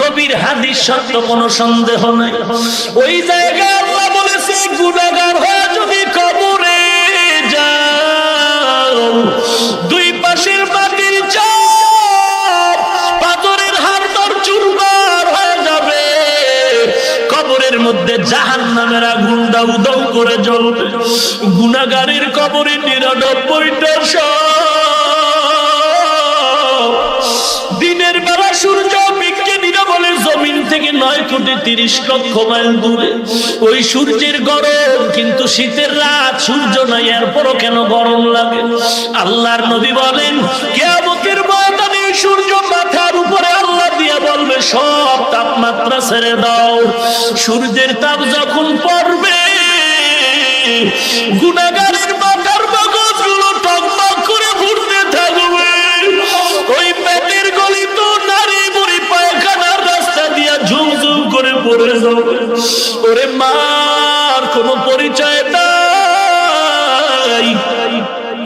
নবীর হাদিস সত্য কোনো সন্দেহ নাই। ওই জায়গায় আল্লাহ বলেছে গুনাহগার হয়ে যদি কবরে যাও, দুই পাশের মাটির চাপ পাথরের হাড় চুরমার হয়ে যাবে, কবরের মধ্যে জাহান্নামের আগুন দাউ দাউ করে জ্বলবে। গুনাহগারের কবরে ৯৯টা দিনের বেলা সূর্য বিজ্ঞানীরা বলে জমিন থেকে ৯,৩০,০০,০০০ মাইল দূরে। ওই সূর্যের গরম, কিন্তু শীতের রাত, সূর্য নাই, এরপরও কেন গরম লাগে? আল্লাহর নবী বলেন কিয়ামতের ময়দানে সূর্য মাথার উপরে আল্লাহ দিয়া বলবে সব তাপমাত্রা ছেড়ে দাও। সূর্যের তাপ যখন পড়বে, গুনাহগারের মাথার মগজগুলো টকবক করে ঘুরতে থাকবে। ওই পেটের গলি তো নারী বুড়ি পায়খানার রাস্তা দিয়া ঝুমঝুম করে পড়ে যাবে। ওরে মার কোনো পরিচয় নাই।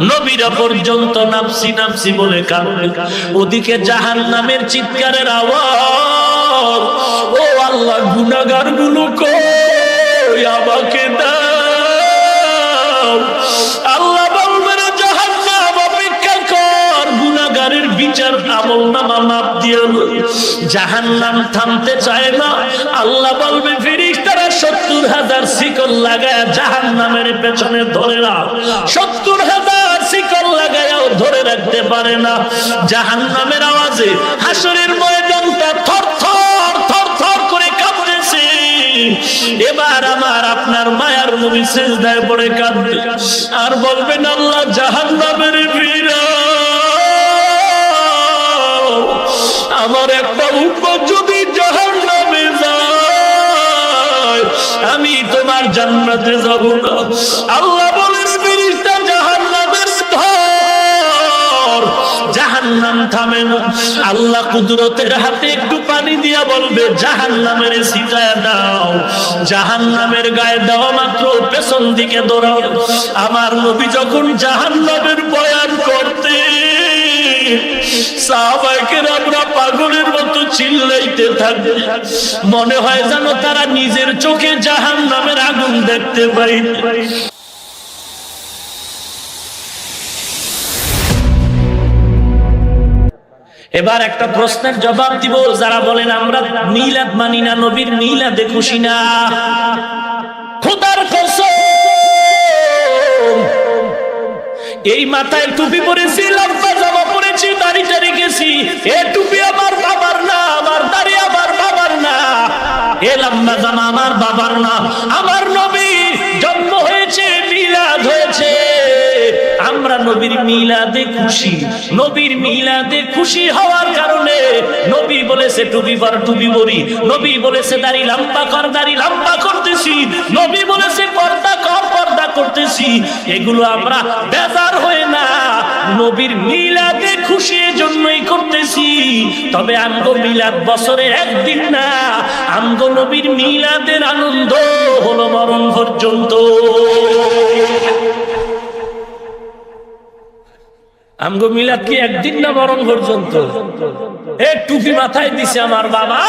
নবীরা পর্যন্ত নাফসি নাফসি বলে কাঁদে, ওদিকে জাহান্নামের চিৎকারের আওয়াজ। ও আল্লাহ, গুনাহগার গুলো কই, আমাকে দাও। আল্লাহ বলবেন জাহান্নাম অপেক্ষা কর, গুনাহগারের বিচার আমলনামা মাপ দিয়ে। জাহান্নাম থামতে চায় না। আল্লাহ বলবে ফেরেশতারা ৭০,০০০ শিকল লাগায় জাহান্নামের পেছনে ধরে রাখ। ৭০,০০০ শিকল লাগায়ও ধরে রাখতে পারে না। জাহান্নামের আওয়াজে হাসরের ময়দানটা থরথর থরথর করে কাঁপতেছে। এবার আমার আপনার মায়ার নবী সিজদায় পড়ে কাঁদবে আর বলবেন আল্লাহ, জাহান্নামের ফিরা আমার একটা উম্মত যদি জাহান্নামে যায়, আমি তোমার জান্নাতে যাব না। আল্লাহ বলেন ফেরেশতা জাহান্নামের ধর, জাহান্নাম থামে না। আল্লাহ কুদরতের হাতে একটু পানি দিয়া বলবে জাহান্নামের ছিটায়া দাও। জাহান্নামের গায়ে দেওয়া মাত্র পেছন দিকে দৌড়াও। আমার নবী যখন জাহান্নামের বয়ান করতে, সাহাবায়ে কেরামরা পাগলের মতো চিল্লাইতে থাকে। মনে হয় যেন তারা নিজের চোখে জাহান্নামের আগুন দেখতে পায়। এবার একটা প্রশ্নের জবাব দিব। যারা বলেন আমরা মিলাদ মানি না, নবীর মিলাদে খুশি না, খোদার কসম এই মাথায় টুপি পরেছি, লম্বা জামা পরেছি, দাড়িটা রেখেছি, এ টুপি আমার বাবার না, আমার দাড়ি আমার বাবার না, এ লম্বা জামা আমার বাবার না। আমার নবী জন্ম হয়েছে, মিলাদ হয়েছে, আমরা নবীর মিলাদে খুশি। নবীর মিলাদে খুশি হওয়ার কারণে নবী বলেছে টুপি পর টুপি পরি, নবী বলেছে দাড়ি লম্বা কর দাড়ি লম্বা করতেছি, নবী বলেছে পর্দা কর পর্দা করতেছি। এগুলো আমরা বেজার হয়ে না, নবীর মিলাদে খুশি এজন্যই করতেছি। তবে আমগো মিলাদ বছরে একদিন না, আমগো নবীর মিলাদের আনন্দ হলো মরণ পর্যন্ত। আমগো মিলাদ কি একদিন না মরণ পর্যন্ত? এ টুপি মাথায় দিছে আমার বাবা,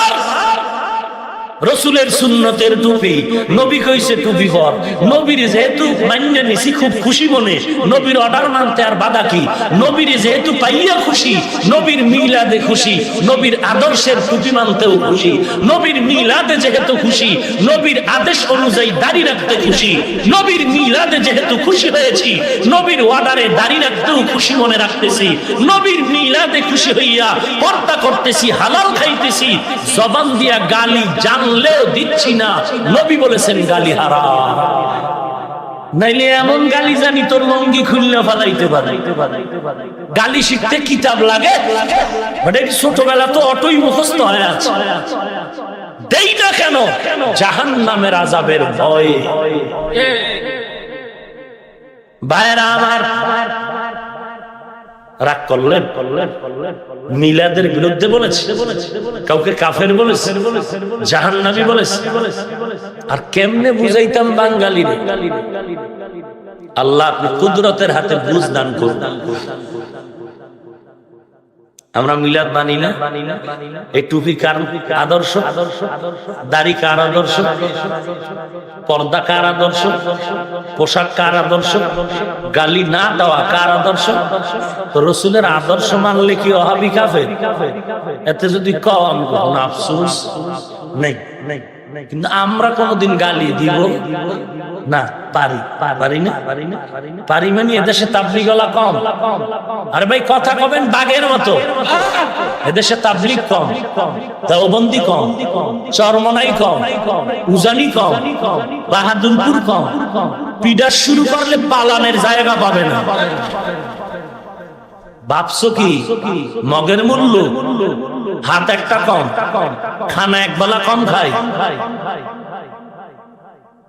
রসুলের সুন্নতের টুপি, নবী কইছে টুপি পর। নবীর যেহেতু মান্য নিছি খুব খুশি মনে, নবীর অর্ডার মানতে আর বাধা কি? নবীর যেহেতু পাইয়া খুশি, নবীর মিলাদে খুশি, নবীর আদর্শের টুপি মানতেও খুশি, নবীর মিলাদে যেহেতু খুশি, নবীর আদেশ অনুযায়ী দাড়ি রাখতে খুশি, নবীর মিলাদে যেহেতু খুশি হয়েছি, নবীর অর্ডারে দাড়ি রাখতেও খুশি মনে রাখতেছি, নবীর মিলাদে খুশি হইয়া পর্দা করতেছি, হালাল খাইতেছি, জবান দিয়া গালি জানলেও দিচ্ছি না। নবী বলেছেন গালি হারাম, নাইলে এমন গালি জানি তোর লঙ্গি খুললে ফালাইতে পারে। গালি শিখতে কিতাব লাগে, ছোটবেলা তো অটোই মুখস্থ হয়ে আছে। দেই না কেন? জাহান্নামের আযাবের ভয়ে। ভাইরা আমার, রাগ করলেন, মিলাদের বিরুদ্ধে বলেছে, কাউকে কাফের বলেছে, জাহান্নামী বলেছে। আর কেমনে বুঝাইতাম বাঙালি? আল্লাহ আপনি কুদরতের হাতে বুঝ দান করুন। আমরা মিলাদ মানি না। এই টুপি কার আদর্শ? দাড়ি কার আদর্শ? পর্দা কার আদর্শ? পোশাক কার আদর্শ? গালি না দেওয়া কার আদর্শ? তো রসুলের আদর্শ মানলে কি ওয়াহাবি কাফের? এতে যদি কম আফসোস নেই। কিন্তু আমরা কোনদিন গালি দিব না? পারি না। পারি মানে এদেশে তাবলীগওয়ালা কম। আরে ভাই কথা কবেন বাঘের মতো। এদেশে তাবলীগ কম, দেওবন্দি কম, চরমনাই কম, উজানি কম, বাহাদুরপুর কম। পিডা শুরু করলে পালানের জায়গা পাবে না। ভাবছো কি মগের মূল্য? হাত একটা কম, খানা একবেলা কম খায়,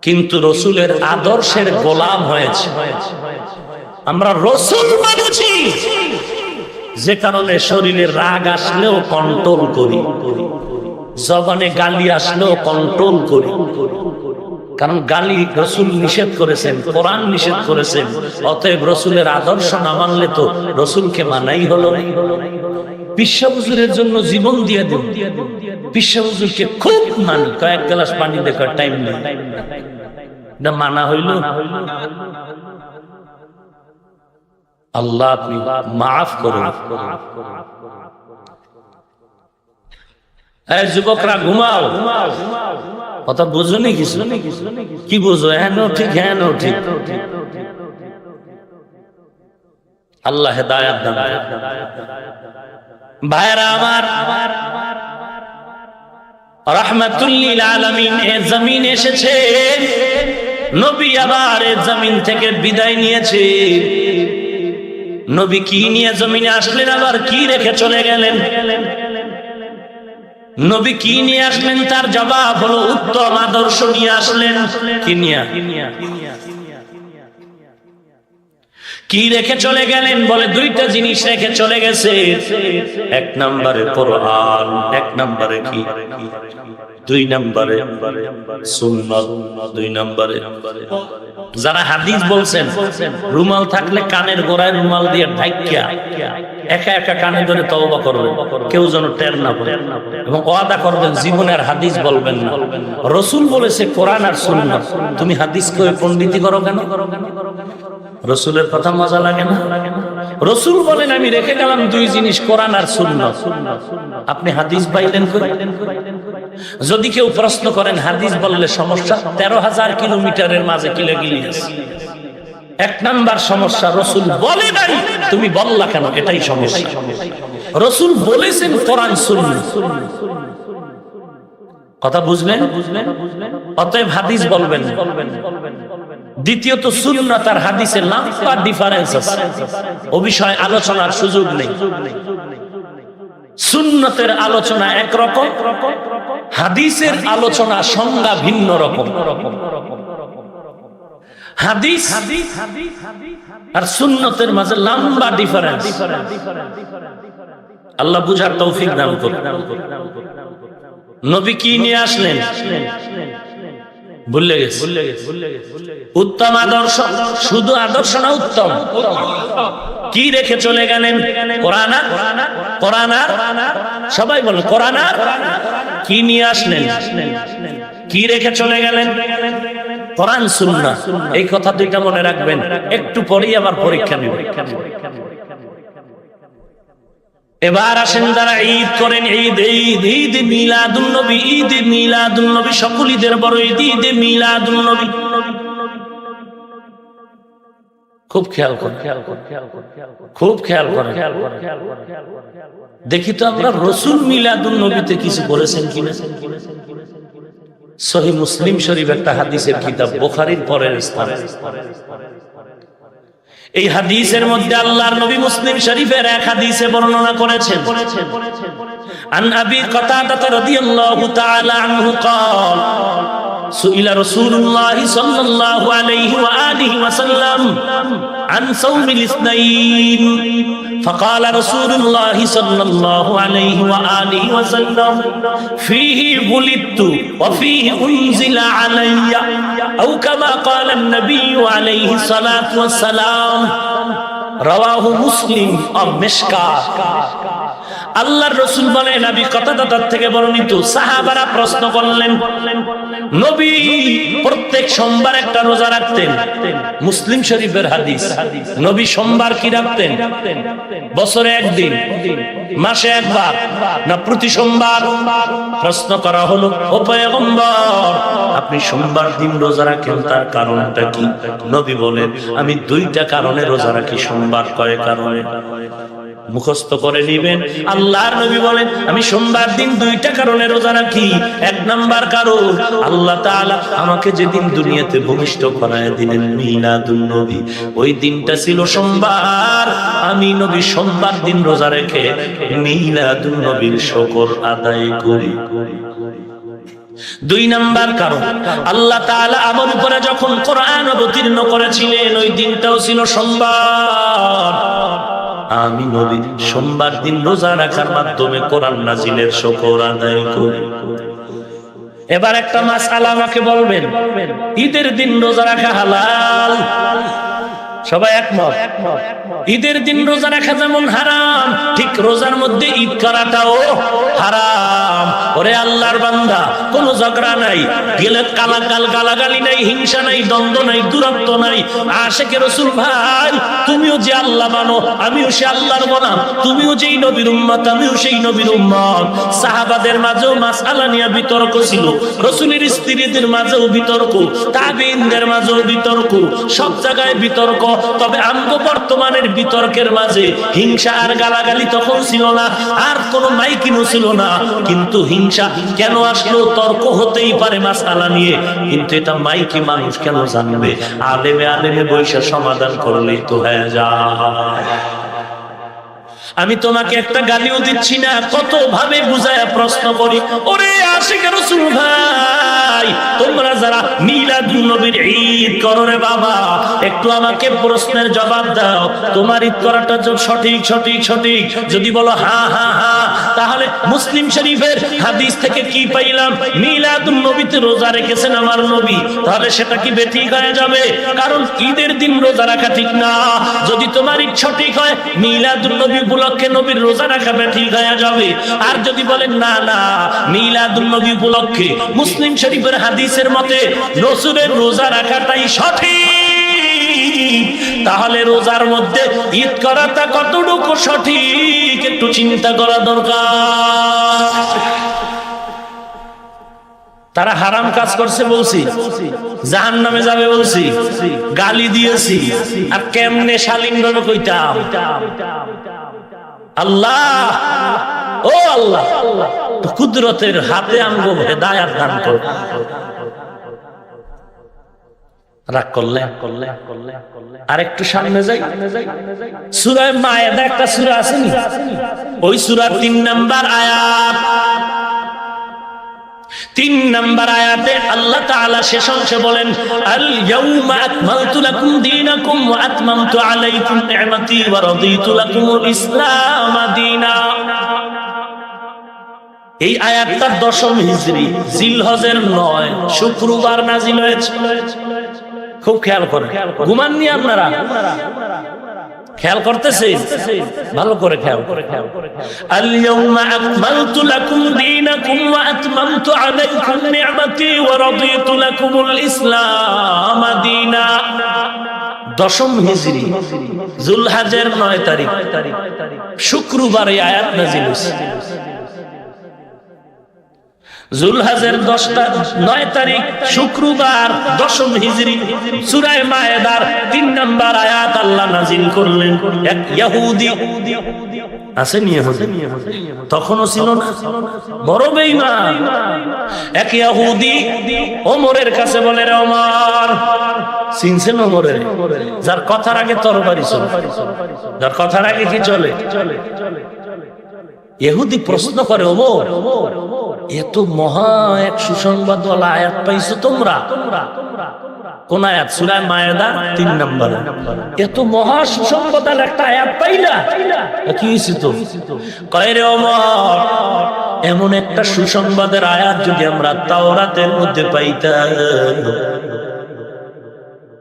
কিন্তু রসুলের আদর্শের গোলাম হয়েছে। আমরা রসুল মানেছি, যে কারণে শরীরে রাগ আসলেও কন্ট্রোল করি, জবানে গালি আসলেও কন্ট্রোল করি। কারণ গালি রসুল নিষেধ করেছেন, কোরআন নিষেধ করেছেন। অতএব রসুলের আদর্শ না মানলে তো রসুলকে মানাই হলো। বিশ্ব হুজুরের জন্য জীবন দিয়ে দেব। বিশ্ব হুজুরকে খুব মানি, কয়েক গ্লাস পানি দেখো টাইম নেই, না মানা হইল। আল্লাহ আপনি মাফ করুন। এই যুবকরা ঘুমাও, কথা বুঝো নি? কিছু কি বুঝো? হ্যাঁ ঠিক, হ্যাঁ ঠিক। আল্লাহ হেদায়েত দান। ভাইরা আমার, রাহমাতুল লিল আলামিন এ জমিন এসেছে, নবী আবার এ জমিন থেকে বিদায় নিয়েছে। নবী কি নিয়ে জমিনে আসলেন, আবার কি রেখে চলে গেলেন? নবী কি নিয়ে আসলেন তার জবাব হলো উত্তম আদর্শ নিয়ে আসলেন। কি নিয়ে? কি রেখে চলে গেলেন? বলে দুইটা জিনিস রেখে চলে গেছে। এক নম্বরে কোরআন, এক নম্বরে কি? দুই নম্বরে সুন্নাত, দুই নম্বরে। যারা হাদিস বলছেন রুমাল থাকলে কানের গোড়ায় রুমাল দিয়ে ঢাকিয়া একা একা কানে ধরে তওবা করবেন, কেউ যেন টের না পায়, এবং ওয়াদা করবেন জীবনে আর হাদিস বলবেন না। রসুল বলেছে কোরআন আর সুন্নাত, তুমি হাদিস কয়ে পণ্ডিতি করো কেন? রসুলের কথা মজা লাগে না? রসুল বলেন আমি রেখে গেলাম দুই জিনিস, কোরআন আর সুন্নাত, আপনি হাদিস পাইলেন কই? যদি কেউ প্রশ্ন করেন হাদিস বললে সমস্যা, 13,000 কিলোমিটারের মাঝে কিলাগিলি আছে। এক নাম্বার সমস্যা, রসুল বলে নাই, তুমি বললা কেন? এটাই সমস্যা। রসুল বলেছেন কোরআন সুন্নাত, কথা বুঝলেন? অতএব হাদিস বলবেন। দ্বিতীয়ত সুন্নাত আর হাদিসের লম্বা ডিফারেন্স আছে, ও বিষয়ে আলোচনার সুযোগ নেই। সুন্নতের আলোচনা একরকম, হাদিসের আলোচনা সংজ্ঞা ভিন্ন রকম। হাদিস আর সুন্নতের মাঝে লম্বা ডিফারেন্স। আল্লাহ বুঝার তৌফিক দান করুন। নবী কি নিয়ে আসলেন? ভুলে গেছে। উত্তম আদর্শ, শুধু আদর্শ না, উত্তম। কি রেখে চলে গেলেন? কোরআন। সবাই বলেন কোরআন। কি নিয়ে আসলেন? কি রেখে চলে গেলেন? কোরআন সুন্নাত। এই কথা দুইটা মনে রাখবেন, একটু পরেই আবার পরীক্ষা নেবেন। এবার আসেন যারা ঈদ করেন, ঈদ মিলাদুন নবী, ঈদ মিলাদুন নবী, সকল ঈদের বড় ঈদ মিলাদুন নবী। খুব খেয়াল করেন, খুব খেয়াল করেন। দেখি তো আমরা রসুল মিলাদুন নবীতে কিছু বলেছেন কিনা। সহিহ মুসলিম শরীফ একটা হাদিসের কিতাব, বুখারীর পরের স্থান। এই হাদিসের মধ্যে আল্লাহর নবী মুসলিম শরীফের এক হাদিসে বর্ণনা করেছেন, আন আবি কাতাদা রাদিয়াল্লাহু তাআলা আনহু قال سئل رسول الله صلى الله عليه وآله وسلم عن صوم الاثنين فقال رسول الله صلى الله عليه وآله وسلم فيه ولدت وفيه أنزل علي أو كما قال النبي عليه الصلاة والسلام رواه مسلم और मिशकात। আল্লাহর রাসূল বলেন, নবী কতাদা থেকে বর্ণিত, সাহাবারা প্রশ্ন করলেন, নবী প্রত্যেক সোমবার একটা রোজা রাখতেন। মুসলিম শরীফের হাদিস। নবী সোমবার কি রাখতেন? বছরে একদিন, মাসে একবার, না প্রতি সোমবার? প্রশ্ন করা হলো, ও পয়গম্বর, আপনি সোমবার দিন রোজা রাখেন, তার কারণটা কি? নবী বলেন, আমি দুইটা কারণে রোজা রাখি। সোমবার কয় কারণে? মুখস্থ করে নিবেন। আল্লাহর নবী বলেন, আমি সোমবার দিন দুইটা কারণে রোজা রাখি। এক নাম্বার কারণ, আল্লাহ তাআলা আমাকে যেদিন দুনিয়াতে ভূমিষ্ঠ করায় দিলেন মিলাদুন নবী, ওই দিনটা ছিল সোমবার। আমি নবী সোমবার দিন রোজা রেখে মিলাদুন নবীর শুকর আদায় করি। দুই নাম্বার কারণ, আল্লাহ তাআলা আমার উপরে যখন কোরআন অবতীর্ণ করেছিলেন, ওই দিনটাও ছিল সোমবার। আমি নবী সোমবার দিন রোজা রাখার মাধ্যমে কোরআন নাজিলের শুকর আদায় করি। এবার একটা মাসআলা আমাকে বলবেন, ঈদের দিন রোজা রাখা হালাল? সবাই একমত? ঈদের দিন রোজা রাখা যেমন হারাম, ঠিক রোজার মধ্যে ঈদ করাটাও হারাম। ওরে আল্লাহর বান্দা, কোনো ঝগড়া নাই, গেলে গালাগালি নাই, হিংসা নাই, দ্বন্দ্ব নাই, দূরত্ব নাই। আশিকে রাসূল ভাই, তুমিও যে আল্লাহ মানো, আমিও সে আল্লাহর গোলাম। তুমিও যেই নবীর উম্মত, আমিও সেই নবীর উম্মত। সাহাবাদের মাঝেও মাসআলা নিয়ে বিতর্ক ছিল, রাসূলের স্ত্রীদের মাঝেও বিতর্ক, তাবেঈনদের মাঝেও বিতর্ক, সব জায়গায় বিতর্ক। তবে আমগো বর্তমানের বিতর্কের মাঝে হিংসা আর গালাগালি তখন ছিল না, আর কোন মাইকিনও ছিল না। কিন্তু হিংসা কেন আসলো? তর্ক হতেই পারে মাসআলা নিয়ে, কিন্তু এটা মাইকি মানুষ কেন জানবে? আলেমে বৈশা সমাধান করলেই তো হয়ে যায়। আমি তোমাকে একটা গালিও দিচ্ছি না, কত ভাবে বুঝায়া প্রশ্ন করি। ওরে আশিকে রাসূল ভাই, তোমরা যারা মিলাদুন নবীর ঈদ করো রে বাবা, একটু আমাকে প্রশ্নের জবাব দাও। তোমার ঈদ করাটা সঠিক যদি বলো হ্যাঁ হ্যাঁ হ্যাঁ, তাহলে মুসলিম শরীফের হাদিস থেকে কি পাইলাম? মিলাদুন নবীতে রোজা রেখেছেন আমার নবী, তাহলে সেটা কি বেঠিক হয়ে যাবে? কারণ ঈদের দিন রোজা রাখা ঠিক না। যদি তোমার ঈদ সঠিক হয়, মিলাদুন নবী উপলক্ষে নবীর রোজা রাখা বেঠিক হয়ে যাবে। আর যদি বলেন না না, মিলাদুন নবী উপলক্ষে মুসলিম শরীফের হাদিসের মতে রাসূলের রোজা রাখাটাই সঠিক, তাহলে রোজার মধ্যে ঈদ করাটা কতটুকু সঠিক একটু চিন্তা করা দরকার। তারা হারাম কাজ করছে বলছি, জাহান্নামে যাবে বলছি, গালি দিয়েছি, আর কেমনে শালীন ভাবে কইতাম, আল্লাহ ও আল্লাহ কুদরতের হাতে আমগো হেদায়েত দান করো। রাগ করলে আর একটু সামনে যাই, সূরা মায়েদা একটা সূরা আছে নি, ওই সূরার 3 নাম্বার আয়াত, 3 নাম্বার আয়াতে আল্লাহ তাআলা শেষ অংশে বলেন, আল ইয়াউমা আকমালতু লাকুম দীনাকুম ওয়া আতমামতু আলাইকুম নি'মাতি ওয়া রাদিতু লাকুমুল ইসলাম দীনা। এই আয়াতটা 10ম হিজরি জিলহজের 9 শুক্রবার নাজিল হয়েছে। খুব খেয়াল করেন, ঘুমাননি আপনারা? খেয়াল করতেছেন? ভালো করে খেয়াল করে। আল ইয়াউমা আকমালতু লাকুম দীনাকুম ওয়া আতমামতু আলাইকুম নি'মাতি ওয়া রাদিতু লাকুমুল ইসলাম দীনা। 10ম হিজরি যুলহজের 9 তারিখ শুক্রবার এই আয়াত নাজিল হয়েছে। যুলহজের 9 তারিখ শুক্রবার 10ম হিজরি সূরা মায়েদার 3 নাম্বার আয়াত আল্লাহ নাজিল করলেন। এক ইহুদি আসেনি, তখনও ছিল না, বড় বেঈমান। এক ইহুদি ওমরের কাছে বলে, রে ওমর, চিনছেন ওমরের? যার কথার আগে তরবারি চলে, যার কথার আগে কি চলে? ইহুদি প্রশ্ন করে, ওমর, এত মহা এক সুসংবাদওয়ালা আয়াত পাইছো তোমরা? কোন আয়াত? সূরা মায়েদা 3 নাম্বার। এত মহা সুসংবাদওয়ালা একটা আয়াত পাইলা, কি হইছে তো? কয়, রে ওমর, এমন একটা সুসংবাদের আয়াত যদি আমরা তাওরাতের মধ্যে পাইতাম,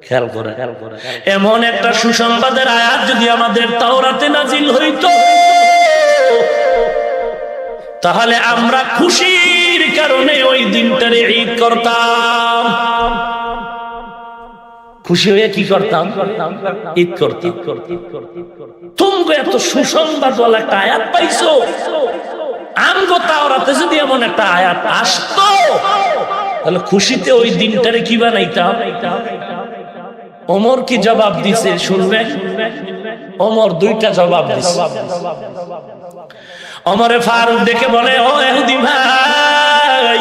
খেয়াল করে, এমন একটা সুসংবাদের আয়াত যদি আমাদের তাওরাতে নাজিল হইতো, তাহলে আমরা খুশির কারণে ওই দিনটারে ঈদ করতাম, খুশি হয়ে কি করতাম? ঈদ করতাম। তুমি এত সুসংবাদওয়ালা একটা আয়াত পাইছো, আমগো তাওরাতে যদি এমন একটা আয়াত আসতো তাহলে খুশিতে ওই দিনটারে কি বানাইতাম? ওমর কি জবাব দিছে শুনবে? ওমর দুইটা জবাব দিছে। ওমরে ফারুক দেখে বলে, ও ইহুদি ভাই,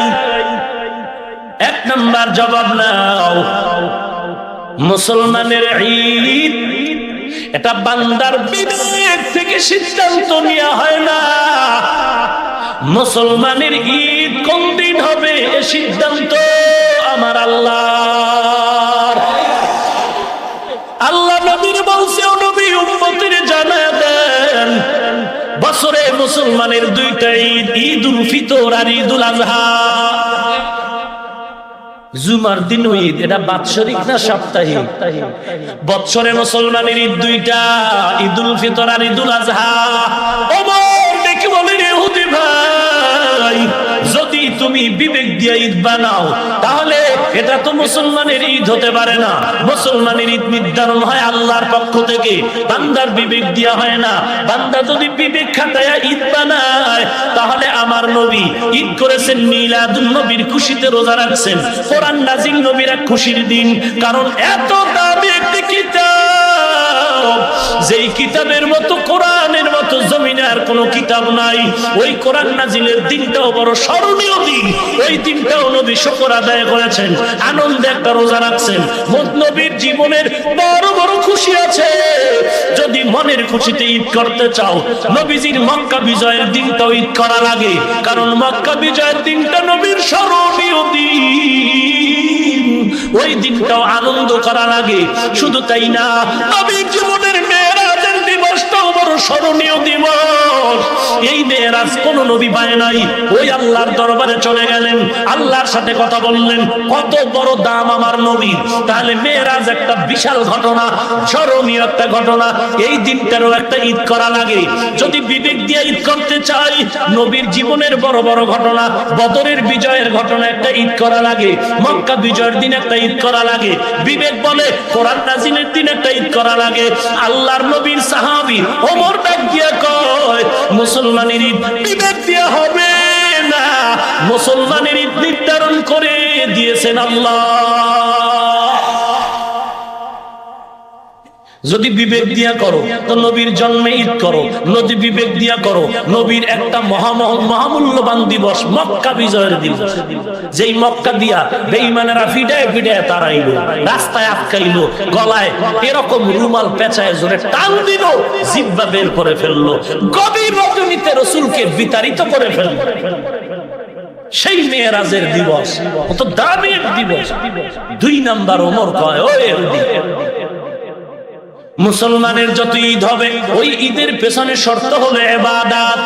এক নাম্বার জবাব নাও, মুসলমানের ঈদ এটা বান্দার বিবেক থেকে সিদ্ধান্ত নেওয়া হয় না। মুসলমানের ঈদ কোন দিন হবে এ সিদ্ধান্ত আমার আল্লাহর। আল্লাহ নবীর বলছে, ও নবী উম্মতের জানায়া দেন, বছরে মুসলমানের দুইটা ঈদ, ঈদুল ফিতর আর ঈদুল আযহা। জুমার দিন ঈদ, এটা বাৎসরিক না সাপ্তাহিক? বছরে মুসলমানের ঈদ দুইটা, ঈদুল ফিতর আর ঈদুল আযহা। ওমর দেখে বলে, ইহুদি ভাই, যদি তুমি বিবেক দিয়ে ঈদ বানাও তাহলে এটা তো মুসলমানের ঈদ হতে পারে না। মুসলমানের ঈদ নির্ধারণ হয় আল্লাহর পক্ষ থেকে, বান্দার বিবেক দিয়া হয় না। বান্দা যদি বিবেক খাটায়া ঈদ বানায় তাহলে আমার নবী ঈদ করেছেন মিলাদুন নবীর খুশিতে, রোজা রাখছেন। কোরআন নাজিল নবীর এক খুশির দিন, কারণ এত দামি একটি কিতাব, যেই কিতাবের মতো কোরআনের মতো জমিনে আর কোনো কিতাব নাই। ওই কোরআন নাজিলের দিনটাও বড় স্মরণীয় দিন। ওই দিনটাও নবী শুকর আদায় করেছেন, আনন্দে একটা রোজা রাখছেন। নবীর জীবনের বড় বড় খুশি আছে। যদি মনের খুশিতে ঈদ করতে চাও, নবীজির মক্কা বিজয়ের দিনটাও ঈদ করা লাগে, কারণ মক্কা বিজয়ের দিনটা নবীর স্মরণীয় দিন। ওই দিনটাও আনন্দ করা লাগে। শুধু তাই না, নবীর জীবনের মেরাজের দিবসটাও বড় স্মরণীয় দিবস। এই মেরাজ কোন নবী পায় নাই। ওই আল্লাহর দরবারে চলে গেলেন, আল্লাহর সাথে কথা বললেন, কত বড় দাম আমার নবী। তাহলে মেরাজ একটা বিশাল ঘটনা, স্মরণীয় একটা ঘটনা। এই দিনটারও একটা ঈদ করা লাগে। যদি বিবেক দিয়ে ঈদ করতে চাই, নবীর জীবনের বড় বড় ঘটনা, বদরের বিজয়ের ঘটনা একটা ঈদ করা লাগে, মক্কা বিজয়ের দিন একটা ঈদ করা লাগে। বিবেক বলে কোরআন নাজিলের দিন একটা ঈদ করা লাগে। আল্লাহর নবীর সাহাবী ওমর ডাক দিয়া কয়, মুসলমানের ঈদ বিবেক দিয়ে হবে না, মুসলমানের ঈদ নির্ধারণ করে দিয়েছেন আল্লাহ। যদি বিবেক দিয়া করো তো নবীর জন্মে ঈদ করো, নদী বিবেক দিয়া করো নবীর একটা মহামূল্যবান দিবস মক্কা বিজয়ের দিবস। যেই মক্কা দিয়া বেঈমানেরা ফিডায় ফিডায় তারাইলো, রাস্তায় আটকাইলো, গলায় এরকম রুমাল পেঁচায় জোরে টান দিল, জিহ্বা বের করে ফেললো, গভীর রজনীতে রাসূলকে বিতাড়িত করে ফেললো। সেই মেরাজের দিবস কত দামি দিবস। দুই নাম্বার ওমর কয়, ও ইহুদি, মুসলমানের যত ঈদ হবে ওই ঈদের পেছনে শর্ত হলো ইবাদত।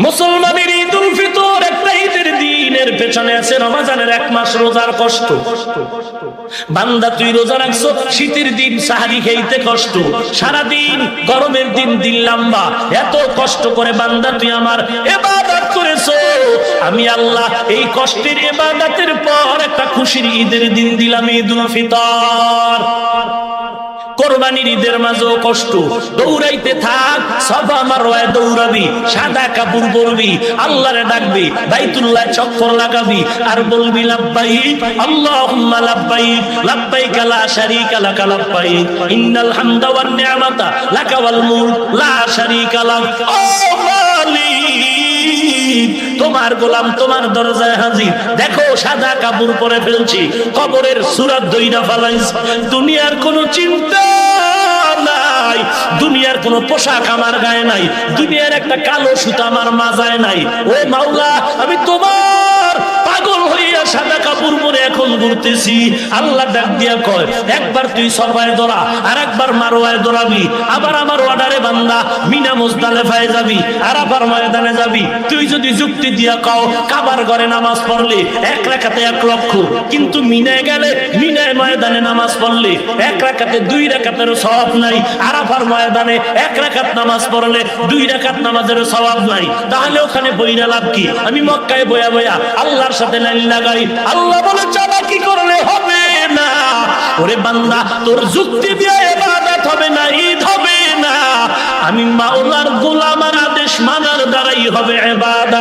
মুসলমানের ঈদুল ফিতর একটা ঈদের দিনের পেছনে আছে রমজানের এক মাস রোজার কষ্ট। বান্দা তুই রোজা রাখছো, শীতের দিন সাহারি খেতে কষ্ট, সারাদিন গরমের দিন দিন লম্বা, এত কষ্ট করে বান্দা তুই আমার ইবাদত করেছো। আমি আল্লাহ এই কষ্টের ইবাদতের পর একটা খুশির ঈদের দিন দিলাম, ঈদুল ফিতর। কোরবানির ঈদের মাঝেও কষ্ট, দৌড়াইতে থাক, সাফা মারওয়ায় দৌড়াবি, সাদা কাপড় পরবি, আল্লাহরে ডাকবি, বাইতুল্লাহ চক্কর লাগাবি আর বলবি লাব্বাইক আল্লাহুম্মা লাব্বাইক, লাব্বাইক লা শারীকা লাক লাব্বাইক, ইন্নাল হামদা ওয়ান নি'মাতা লাকা ওয়াল মুলক লা শারীকা লাক। ও মালিক, তোমার গোলাম তোমার দরজায় হাজির। দেখো সাদা কাপড় পরে ফেলছি, কবরের সূরাত দইরা ফালাইছি, দুনিয়ার কোনো চিন্তা নাই, দুনিয়ার কোনো পোশাক আমার গায়ে নাই, দুনিয়ার একটা কালো সুতা আমার মাজায় নাই। ও মাওলা, আমি তোমার পাগল হইয়া সাদা কাপড় পরে এখন ঘুরতেছি। আল্লাহ ডাক দিয়া কয়, একবার তুই সরবায় দৌড়া, আর একবার মারওয়ায় দৌড়াবি। আবার আমার অর্ডারে বান্দা মিনা মুজদালিফায় যাবি, আরাফার ময়দানে যাবি। তুই যদি যুক্তি দিয়া কও কাবার ঘরে নামাজ পড়লে 1 রাকাতে 1 লক্ষ, কিন্তু মিনায় গেলে মিনায় ময়দানে নামাজ পড়লে 1 রাকাতে 2 রাকাতেরও সওয়াব নাই, আরাফার ময়দানে 1 রাকাত নামাজ পড়লে 2 রাকাত নামাজেরও সওয়াব নাই, তাহলে ওখানে বইরা লাভ কি? আমি মক্কায় বয়া বয়া আল্লাহর সাথে লাইন লাগাই। আল্লাহ বলে চালাকি করলে হবে না। ওরে বান্দা, তোর যুক্তি দিয়ে ইবাদত হবে না, ঈদ হবে না। আমি মাওলার গোলামের আদেশ মানার দ্বারাই হবে ইবাদত।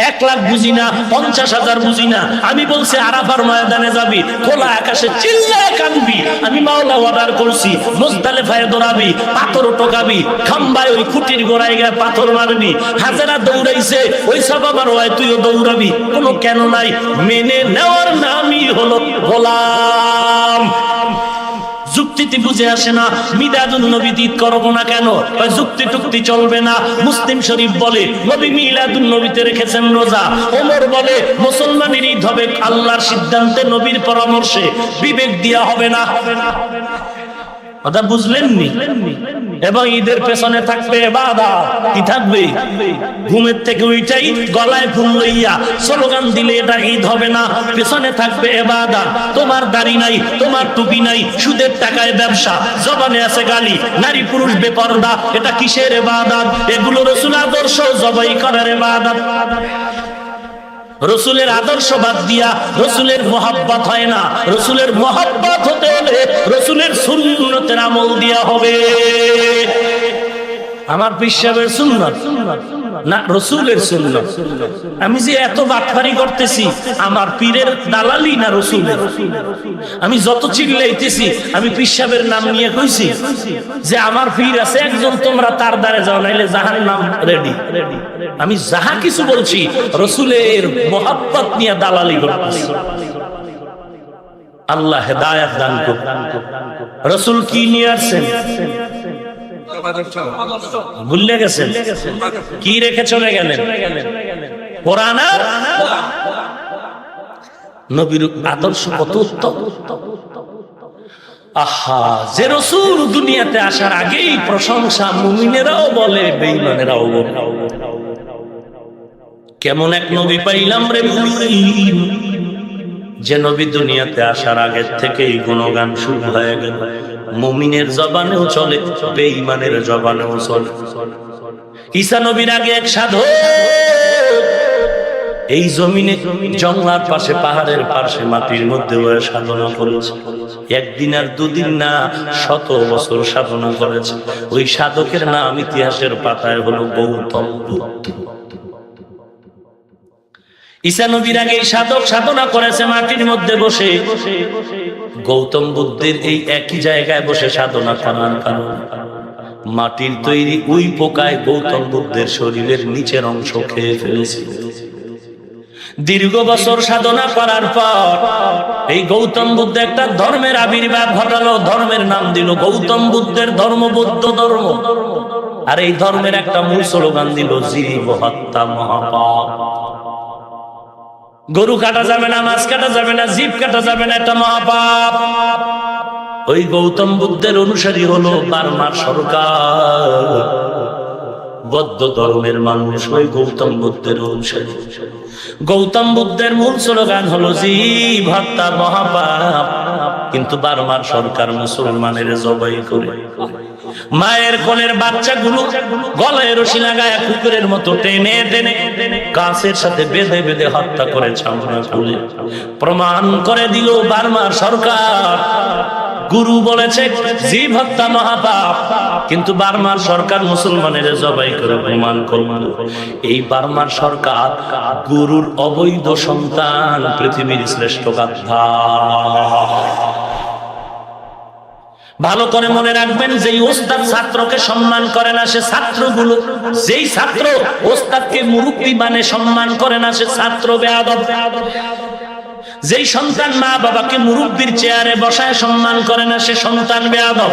1 লাখ বুঝি না, 50,000 বুঝি না। আমি বলছি আরাফার ময়দানে যাবি, খোলা আকাশে চিল্লায় কাঁদবি। আমি মাওলা অর্ডার করছি মুজদালিফায় দৌড়াবি, পাথর টোকাবি, খাম্বায় ওই খুঁটির গোড়ায় গিয়ে পাথর মারবি। হাজেরা দৌড়াইছে, ওই সবাব আর হয় তুইও দৌড়াবি। কোনো কেন নাই, মেনে নেওয়ার নামই হলো গোলাম। যুক্তিতে বুঝে আসে না, মিলাদুন নবী ঈদ করবো না কেন? যুক্তি টুক্তি চলবে না। মুসলিম শরীফ বলে নবী মিলাদুন নবীতে রেখেছেন রোজা। ওমর বলে মুসলমানের ঈদ হবে আল্লাহর সিদ্ধান্তে, নবীর পরামর্শে, বিবেক দিয়া হবে না। কথা বুঝলেননি? এবং ঈদের পেছনে থাকবে ইবাদত। কি থাকবে? ঘুমের থেকে উঠাই গলায় ফুল লইয়া স্লোগান দিলে এটা ঈদ হবে না। পেছনে থাকবে ইবাদত। তোমার দাড়ি নাই, তোমার টুপি নাই, সুদের টাকায় ব্যবসা, জবানে আছে গালি, নারী পুরুষ বেপরদা, এটা কিসের ইবাদত? এগুলো রাসূলের আদর্শ জবাই করার ইবাদত। রসুলের আদর্শ বাদ দিয়া রসুলের মোহাব্বত হয় না। রসুলের মোহাব্বত হতে হলে রসুলের সুন্নতের আমল দিয়া হবে। আমার পিসাবের সুন্নত না, রসুলের সুন্নত। আমি যে এত বাটপারি করতেছি, আমার পীরের দালালি না রসুলের? আমি যত চিল্লাইতেছি, আমি পিসাবের নাম নিয়ে কইছি যে আমার পীর আছে একজন, তোমরা তার দ্বারে যাও, নাইলে জাহান্নাম রেডি। আমি যাহা কিছু বলছি রসুলের মোহাব্বত নিয়ে দালালি করতেছি। আল্লাহ হেদায়েত দান করুন। রসুল কি নিয়ে আসছেন ভুলে গেছেন? কি রেখে চলে গেলেন? কোরআন আর নবীর আদর্শ কত উত্তম। আহা, যে রাসূল দুনিয়াতে আসার আগেই প্রশংসা মুমিনেরাও বলে, বেঈমানেরাও বলে। কেমন এক নবী পাইলাম রে মুমিন, যে নবী দুনিয়াতে আসার আগে থেকেই গুণগান শুরু হয়ে গেল। মুমিনের জবানেও চলে, বেঈমানের জবানেও চলে। ঈসা নবীর আগে এক সাধক এই জমিনে জঙ্গলার পাশে, পাহাড়ের পাশে, মাটির মধ্যে বসে সাধনা করেছে। একদিন আর দুদিন না, 100 বছর সাধনা করেছে। ওই সাধকের নাম ইতিহাসের পাতায় হলো গৌতম বুদ্ধ। ঈসা নবীর আগে সাধক সাধনা করেছে মাটির মধ্যে বসে। গৌতম বুদ্ধের এই একই জায়গায় বসে সাধনা করার কারণ মাটির তৈরি ওই পোকায় গৌতম বুদ্ধের শরীরের নিচের অংশ খেয়ে ফেলেছিল। দীর্ঘ বছর সাধনা করার পর এই গৌতম বুদ্ধ একটা ধর্মের আবির্ভাব ঘটালো। ধর্মের নাম দিল গৌতম বুদ্ধের ধর্ম, বৌদ্ধ ধর্ম। আর এই ধর্মের একটা মূল স্লোগান দিল, জীব হত্যা মহাপাপ। গরু কাটা যাবে না, মাছ কাটা যাবে না, জীব কাটা যাবে না, এটা মহাপাপ। ওই গৌতম বুদ্ধের অনুসারী হলো বার্মার সরকার। বৌদ্ধ ধর্মের মানুষ ওই গৌতম বুদ্ধের অনুসারী। গৌতম বুদ্ধের মূল স্লোগান হলো জীব হত্যা মহাপাপ। কিন্তু বার্মার সরকার মুসলমানের জবাই করে মায়ের কোলের বাচ্চাগুলো গলায় রশি লাগায় কুকুরের মতো টেনে টেনে গাছের সাথে বেঁধে বেঁধে হত্যা করে চামড়া খুলে প্রমাণ করে দিল বার্মার সরকার। গুরু বলেছে জীব হত্যা মহাপাপ, কিন্তু বার্মার সরকার মুসলমানের জবাই করে প্রমাণ করল। এই বার্মার সরকার গুরুর অবৈধ সন্তান, পৃথিবীর শ্রেষ্ঠ গাধা। ভালো করে মনে রাখবেন, যেই ওস্তাদ ছাত্রকে সম্মান করে না সে ছাত্রগুলো, যেই ছাত্র ওস্তাদকে মুরব্বি মানে সম্মান করে না সে ছাত্র বেয়াদব। যেই সন্তান মা বাবাকে মুরব্বির চেয়ারে বসায় সম্মান করে না, সে সন্তান বেয়াদব।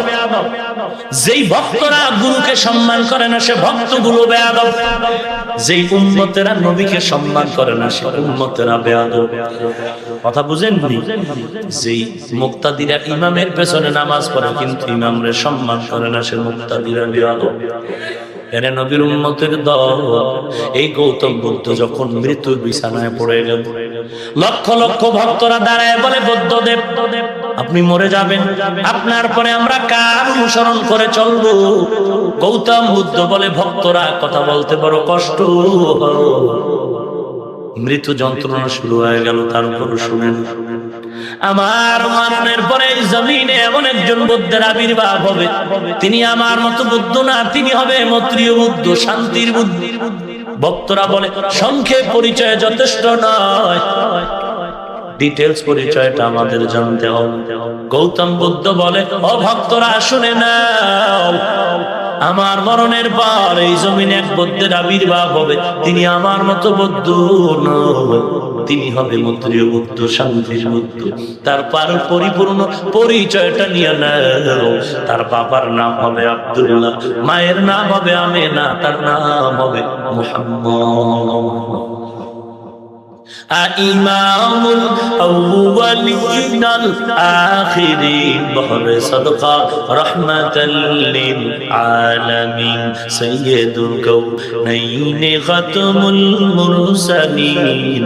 যেই ভক্তরা গুরুকে সম্মান করে না, সে ভক্তগুলো বেয়াদব। যেই উম্মতেরা নবীকে সম্মান করে না, সে উম্মতেরা বেয়াদব। কথা বুঝেননি? যেই মুক্তাদিরা ইমামের পেছনে নামাজ পড়ে কিন্তু ইমামরে সম্মান করে না, সে মুক্তাদিরা বেয়াদব। এর নবীর উম্মতের দল। এই গৌতম বুদ্ধ যখন মৃত্যুর বিছানায় পড়ে গেল, লক্ষ লক্ষ ভক্তরা দাঁড়ায় বলে, বুদ্ধদেব আপনি মরে যাবেন, আপনার পরে আমরা কার অনুসরণ করে চলবো? গৌতম বুদ্ধ বলে, ভক্তরা কথা বলতে বড় কষ্ট, মৃত্যু যন্ত্রণা শুরু হয়ে গেল, তার উপর শুনেন আমার মরণের পরে জমিনে এমন একজন বুদ্ধের আবির্ভাব হবে, তিনি আমার মতো বুদ্ধ না, তিনি হবে মৈত্রীয় বুদ্ধ, শান্তির বুদ্ধ। ভক্তরা বলে, সংক্ষেপ পরিচয় যথেষ্ট নয়, ডিটেইলস পরিচয়টা আমাদের জানতে হবে। গৌতম বুদ্ধ বলে, ও ভক্তরা শুনে নাও, আমার মরণের পর এই জমিনে এক বুদ্ধের আবির্ভাব হবে, তিনি আমার মতো বুদ্ধ নয়, তিনি হবে মৈত্রীয় বুদ্ধ, শান্তির বুদ্ধ। তারপর পরিপূর্ণ পরিচয়টা নিয়ে নাও। তার বাবার নাম হবে আব্দুল্লাহ, মায়ের নাম হবে আমেনা, তার নাম হবে মুহাম্মদ। ইমামুল আউয়ালিন আল আখিরিন বহরে সাদকা রাহমাতাল লিল আলামিন সাইয়্যিদুল কাউনাইন খাতামুল মুরসালিন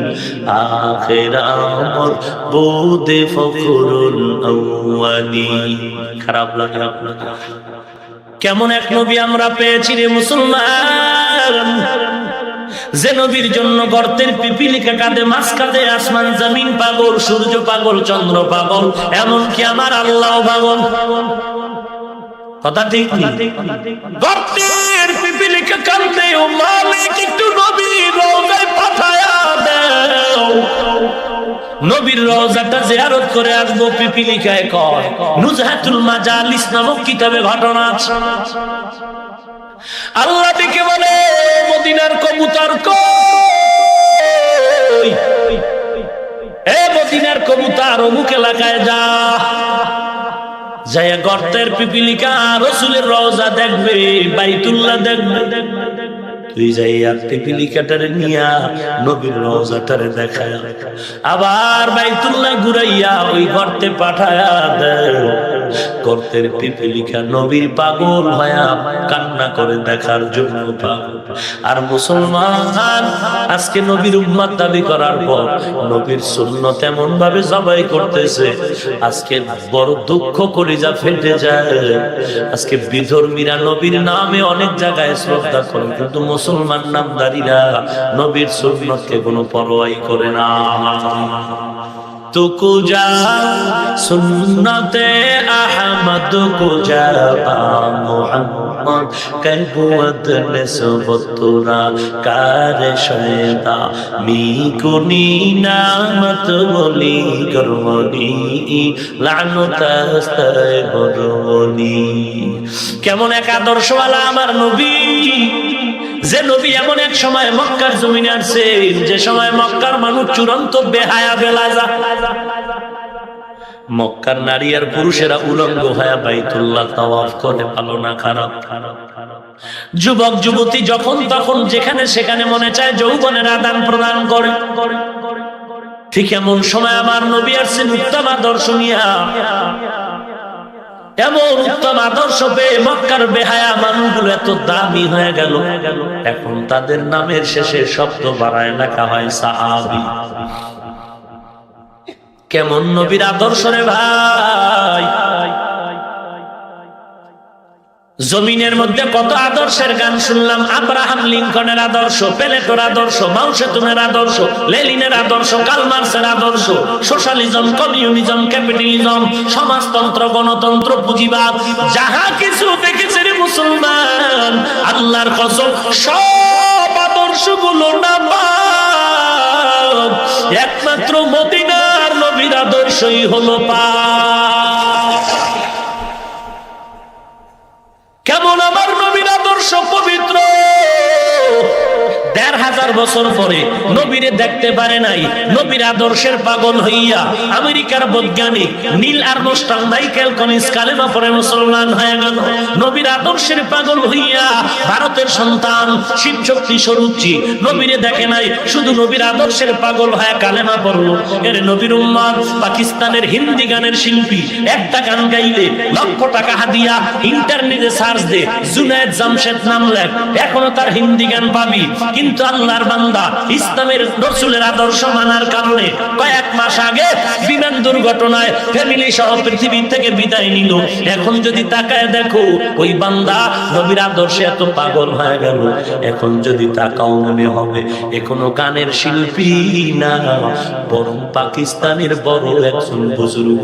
আখির আমর বুদে ফখরুল আউয়ালিন। খারাপ লাগে আপনার? কেমন এক নবী আমরা পেয়েছি রে মুসলমান, যে নবীর জন্য গর্তের পিপিলিকা কাঁদে, মাছ কাঁদে, আসমান জমিন পাগল, সূর্য পাগল, চন্দ্র পাগল, এমনকি আমার আল্লাহ পাগল। কথা ঠিক নেই? গর্তের পিপিলিকা কাঁদে, ও মালিক একটু নবীর রওজায় পাঠায়া দাও, নবীর রওজাটা জিয়ারত করে আসবো। পিপিলিকায় কয়, নুজহাতুল মাজালিস নামক কিতাবে ঘটনা আছে। আল্লাহ ডেকে বলে, মদিনার কবুতর কই? এ মদিনার কবুতর অমুক এলাকায় যা, যায় গর্তের পিপিলিকা রাসূলের রওজা দেখবে, বাইতুল্লাহ দেখবে। তুই যাই আর পিপিলিকাটারে নিয়া নবীর রওজাটারে দেখায়, আবার বাইতুল্লাহ ঘুরাইয়া ওই গর্তে পাঠায়া দেয়। গর্তের পিপিলিকা নবীর পাগল হয়া কান্না করে দেখার জন্য পাগল। আর মুসলমান আজকে নবীর উম্মত দাবি করার পর নবীর সুন্নাত এমন ভাবে জবাই করতেছে, আজকে বড় দুঃখ কলিজা ফেটে যায়। আজকে বিধর্মীরা নবীর নামে অনেক জায়গায় শ্রদ্ধা করে, কিন্তু মুসলমান নামদারীরা নবীর সুন্নাতকে কোনো পরোয়াই করে না। तुको जा सुन्नते अहमद को जा मोहम्मद कहबुअत नस्बतुरा कार शैदा मी कुनी नामत बोली करमनी लानुतास्ताय बरवनी। কেমন এক আদর্শওয়ালা আমার নবী, যে নবী এমন এক সময় মক্কার জমিনে আসছেন, যে সময় মক্কার মানুষ চূড়ান্ত বেহায়া বেলাজা। মক্কার নারী আর পুরুষেরা উলঙ্গ হয়ে বাইতুল্লাহ তাওয়াফ করে, ভালো না খারাপ? যুবক যুবতী যখন তখন যেখানে সেখানে মনে চায় যৌবনের আদান প্রদান করে। ঠিক এমন সময় আমার নবী আসছেন উত্তম আদর্শ নিয়া। এমন উত্তম আদর্শ পেয়ে মক্কার বেহায়া মানুষগুলো এত দামি হয়ে গেল, এখন তাদের নামের শেষে শব্দ বাড়ায় লেখা হয় সাহাবী। কেমন নবীর আদর্শ রে ভাই! জমিনের মধ্যে কত আদর্শের গান শুনলাম। আব্রাহাম লিঙ্কনের আদর্শ, পেলেটোর আদর্শ, মাও সেতুংয়ের আদর্শ, লেনিনের আদর্শ, কার্ল মার্ক্সের আদর্শ, সোশ্যালিজম, কমিউনিজম, ক্যাপিটালিজম, সমাজতন্ত্র, গণতন্ত্র, পুঁজিবাদ, যাহা কিছু দেখেছে রে মুসলমান, আল্লাহর কসম সব আদর্শগুলো নাবাদ, একমাত্র মদিনার নবীর আদর্শই হলো পাক। কেমন আমার নবীর আদর্শ পবিত্র! 4000 বছর পরে নবীরে দেখতে পারে নাই, নবীর আদর্শের পাগল হইয়া আমেরিকার বৈজ্ঞানিক নীল আর্মস্ট্রং মাইকেল কলিন্স কালেমা পড়ে মুসলমান হয়ে গেল। নবীর আদর্শের পাগল হইয়া ভারতের সন্তান শিব শক্তি স্বরূপজি নবীরে দেখে নাই, শুধু নবীর আদর্শের পাগল হয়ে কালেমা পড়লো। এর নবীর উম্মত পাকিস্তানের হিন্দি গানের শিল্পী একটা গান গাইলে লক্ষ টাকা হাদিয়া, ইন্টারনেটে সার্চ দে জুনায়েদ জামশেদ নাম লেখ, এখনো তার হিন্দি গান পাবি। কিন্তু আল্লাহর বান্দা ইসলামের রাসূলের আদর্শ মানার কারণে কয়েক মাস আগে বিমান দুর্ঘটনায় ফ্যামিলি সহ পৃথিবী থেকে বিদায় নিল। এখন যদি তাকায় দেখো ওই বান্দা নবীর আদর্শে এত পাগল হয়ে গেল। এখন যদি তাকাও মনে হবে এখনো গানের শিল্পী না, বরং পাকিস্তানের বড় একজন বুজুর্গ।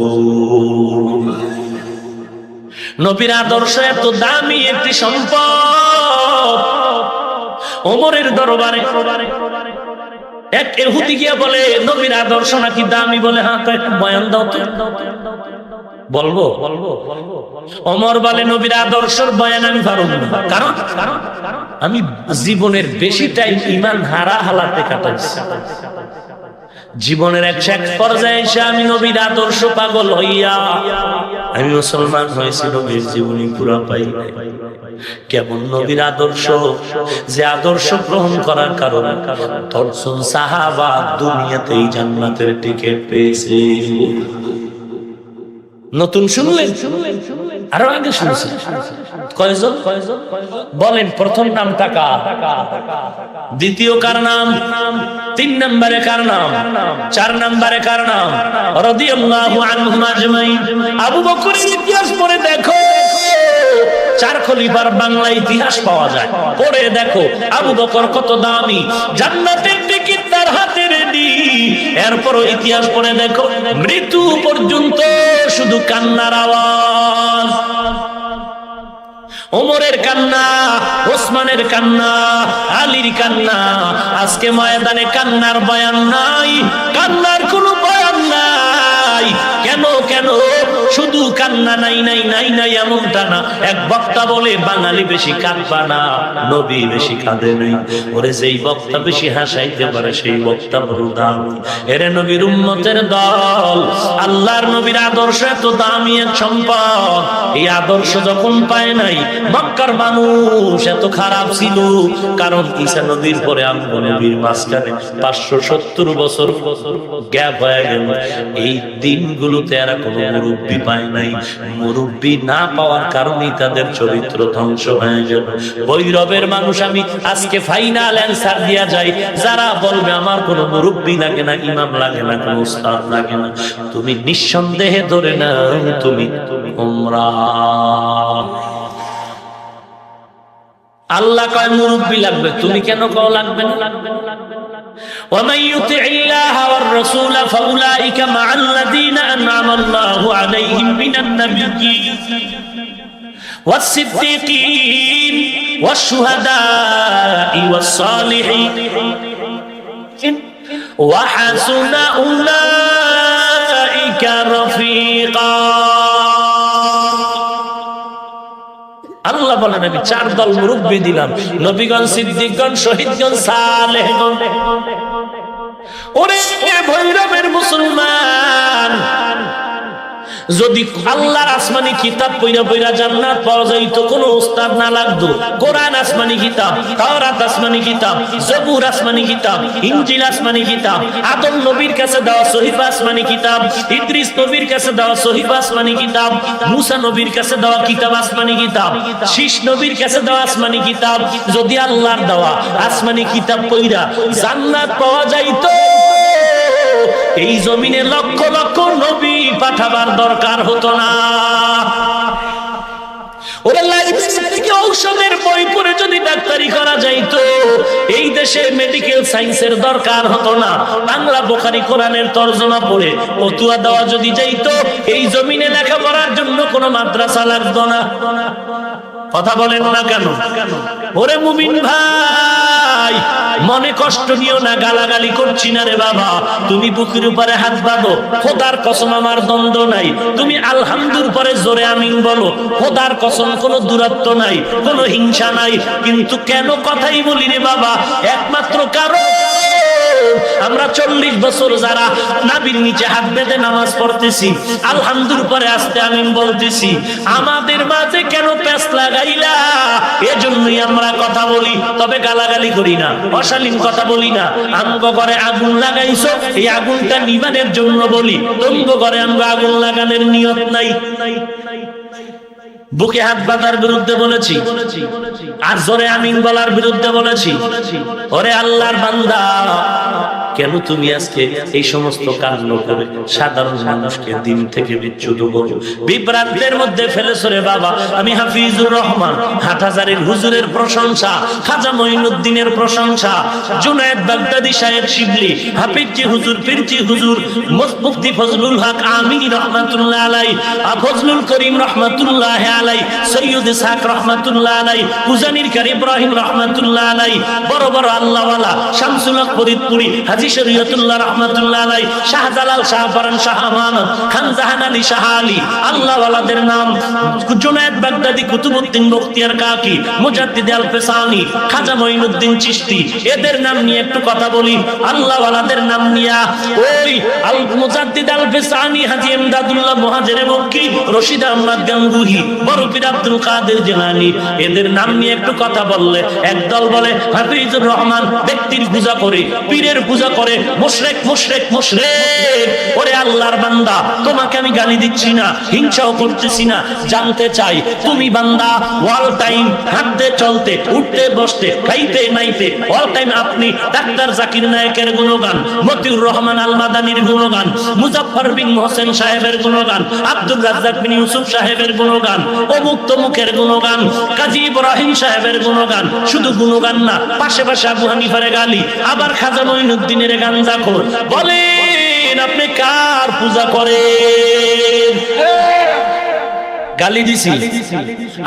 নবীর আদর্শ এত দামি একটি সম্পদ। ওমরের দরবারে এক ইহুদি গিয়া বলে নবীর আদর্শ নাকি দামি, বলে হ্যাঁ বয়ান দাও তো। বলবো ওমর বলে নবীর আদর্শের বয়ান আমি পারব না, কারণ আমি জীবনের বেশি টাইম ঈমান হারা হালাতে কাটাইছি। জীবনের এক পর্যায়ে এসে আমি নবীর আদর্শ পাগল হইয়া আমি মুসলমান হয়েছি, নবীর জীবনী পুরা পাই নাই। কেমন নবীর আদর্শ, যে আদর্শ গ্রহণ করার কারণে 10 জন সাহাবা দুনিয়াতেই জান্নাতের টিকিট পেয়েছে। নতুন শুনলেন, আরো আগে শুনছেন কয়জন? বলেন প্রথম নাম টাকা, দ্বিতীয় কার নাম, 3 নম্বরে কার নাম, 4 নম্বরে কার নাম? রাদিয়াল্লাহু আনহুম আজমাইন। আবু বকরের ইতিহাস পড়ে দেখো, 4 খলিফার বাংলা ইতিহাস পাওয়া যায়, পড়ে দেখো আবু বকর কত দামি, জান্নাতের টিকিট তার হাতে রেডি। এরপর ইতিহাস পড়ে দেখো মৃত্যু পর্যন্ত শুধু কান্নার আওয়াজ। ওমরের কান্না, ওসমানের কান্না, আলীর কান্না। আজকে ময়দানে কান্নার বয়ান নাই, কান্নার কোনো বয়ান নাই। কেন কেন শুধু কান্না নাই নাই নাই নাই এমনটা না। এক বক্তা বলে বাঙালি বেশি কাঁদবা না, নবী বেশি কাঁদে নাই। ওরে যেই বক্তা বেশি হাসাইতে পারে সেই বক্তা বড় দামি। এরে নবীর উম্মতের দল, আল্লাহর নবীর আদর্শ এত দামি এক সম্পদ। এই আদর্শ যখন পায় নাই, মক্কার মানুষ এত খারাপ ছিল, কারণ ঈসা নবীর পরে আমগো নবীর মাঝখানে 570 বছর গ্যাপ হয়ে গেল। এই দিনগুলোতে এরা কোনো মুরব্বী পায় নাই। মুরব্বী না পাওয়ার কারণেই তাদের চরিত্র ধ্বংস হয়ে গেল। বৈরবের মানুষ আমি আজকে ফাইনাল অ্যান্সার দিয়া যাই, যারা বলবে আমার কোনো মুরব্বী লাগে না, ইমাম লাগে না, কোনো উস্তাদ লাগে না, তুমি নিঃসন্দেহে ধরে নাও তুমি গোমরাহ। আল্লাহ কয় মুরব্বী লাগবে, তুমি কেন কও লাগবে না? ومن يطع الله والرسول فاولئك مع الذين انعم الله عليهم من النبيين والصديقين والشهداء والصالحين وحسن اولئك رفيقا। আল্লাহ বলেন আমি 4 দল মুরব্বী দিলাম, নবীগণ, সিদ্দিকগণ, শহীদগণ, সালেহগণ। ওরে ভৈরবের মুসলমান, যদি আল্লাহর আসমানি কিতাব পইরা পইরা জান্নাত পাওয়া যাইতো, কোনো উস্তাদ না লাগতো। কোরআন আসমানি কিতাব, তাওরাত আসমানি কিতাব, জবুর আসমানি কিতাব, ইনজিল আসমানি কিতাব, আদম নবীর কাছে দেওয়া সহিফা আসমানি কিতাব, ইদ্রিস নবীর কাছে দেওয়া সহিফা আসমানি কিতাব, মুসা নবীর কাছে দেওয়া কিতাব আসমানি কিতাব, শীষ নবীর কাছে দেওয়া আসমানি কিতাব। যদি আল্লাহর দেওয়া আসমানি কিতাব পইরা জান্নাত পাওয়া যাইতো, এই জমিনে লক্ষ লক্ষ নবী পাঠাবার দরকার হতো না। ওরে ঔষধের বই পড়ে যদি ডাক্তারি করা যাইতো, এই দেশে মেডিকেল সায়েন্সের দরকার হতো না। বাংলা বুখারী কোরআনের তরজমা পড়ে ফতুয়া দেওয়া যদি যাইতো, এই জমিনে লেখাপড়ার জন্য কোনো মাদ্রাসা লাগতো না। কথা বলেন না কেন? ওরে মুমিন ভাই, মনে কষ্ট নিও না, গালাগালি করছি না রে বাবা। তুমি বুকের উপরে হাত বাঁধো, খোদার কসম আমার দ্বন্দ্ব নাই। তুমি আলহামদুর পরে জোরে আমিন বলো, খোদার কসম কোনো দূরত্ব নাই, কোনো হিংসা নাই। কিন্তু কেন কথাই বলি রে বাবা, একমাত্র কারণ আমরা 40 বছর যারা নাবির নিচে হাত বেঁধে নামাজ পড়তেছি, আলহামদুর পরে আস্তে আমিন বলতেছি, আমাদের মাঝে কেন প্যাঁচ লাগাইলা? এজন্যই আমরা কথা বলি, তবে গালাগালি করি না, অশালীন কথা বলি না। আমগো ঘরে আগুন লাগাইছো, এই আগুনটা নিবানের জন্য বলি, তোমগো ঘরে আমগো আগুন লাগানোর নিয়ত নাই। বুকে হাত বাঁধার বিরুদ্ধে বলেছি, আর জোরে আমিন বলার বিরুদ্ধে বলেছি। ওরে আল্লাহর বান্দা, কেন তুমি আজকে এই সমস্ত কাণ্ড করে সাধারণ মানুষকে দিন থেকে বিচ্যুত করো, বিভ্রান্তের মধ্যে ফেলেছো রে বাবা? আমি হাফিজুর রহমান হাটহাজারীর হুজুরের প্রশংসা, খাজা মঈনুদ্দিনের প্রশংসা, জুনায়েদ বাগদাদি সাহেব শিবলি, হাফিজি হুজুর, পীরজি হুজুর, মুফতি ফজলুল হক আমিনী রহমাতুল্লাহ আলাই, ফজলুল করিম রহমাতুল্লাহ আলাই, সৈয়দ ইসহাক রহমাতুল্লাহ আলাই, উজানির কারি ইব্রাহিম রহমাতুল্লাহ আলাই, বড় বড় আল্লাহওয়ালা শামসুল হক ফরিদপুরি, হাজী শরীয়তুল্লাহ রহমাতুল্লাহ আলাই, শাহজালাল, শাহপরান, শাহ আমানত, খান জাহান আলী, শাহ আলী, আল্লাহওয়ালাদের নাম, জুনায়েদ বাগদাদি, কুতুবউদ্দিন বখতিয়ার কাকি, মুজাদ্দিদ আল ফেসানি, খাজা মঈনুদ্দিন চিশতি, এদের নাম নিয়ে একটু কথা বলি। আল্লাহওয়ালাদের নাম নিয়া ওই আল মুজাদ্দিদ আল ফেসানি, হাজী ইমদাদুল্লাহ মুহাজিরে মক্কি, রশিদ আহমদ গাঙ্গুহি, বড় পীর আব্দুল কাদের জিলানী, এদের নাম নিয়ে একটু কথা বললে একদল বলে হাফিজুর রহমান ব্যক্তির পূজা করে, পীরের পূজা করে, মুশরিক মুশরিক মুশরিক। ওরে আল্লাহর বান্দা, তোমাকে আমি গালি দিচ্ছি না, হিংসাও করতেছি না, জানতে চাই তুমি বান্দা অল টাইম হাঁটতে চলতে উঠতে বসতে খাইতে নাইতে অল টাইম আপনি ডাক্তার জাকির নায়েকের গুণগান, মতিউর রহমান আল মাদানির গুণগান, মুজাফফর বিন হোসেন সাহেবের গুণগান, আব্দুর রাজ্জাক বিন ইউসুফ সাহেবের গুণগান, অমুক তমুকের গুণগান, কাজী ইব্রাহিম সাহেবের গুণগান, শুধু গুণগান না, পাশে পাশে আবু হানিফার গালি, আবার খাজা মঈনুদ্দিনের গান দেখো। বলেন আপনি কার পূজা করেন? গালি দিছি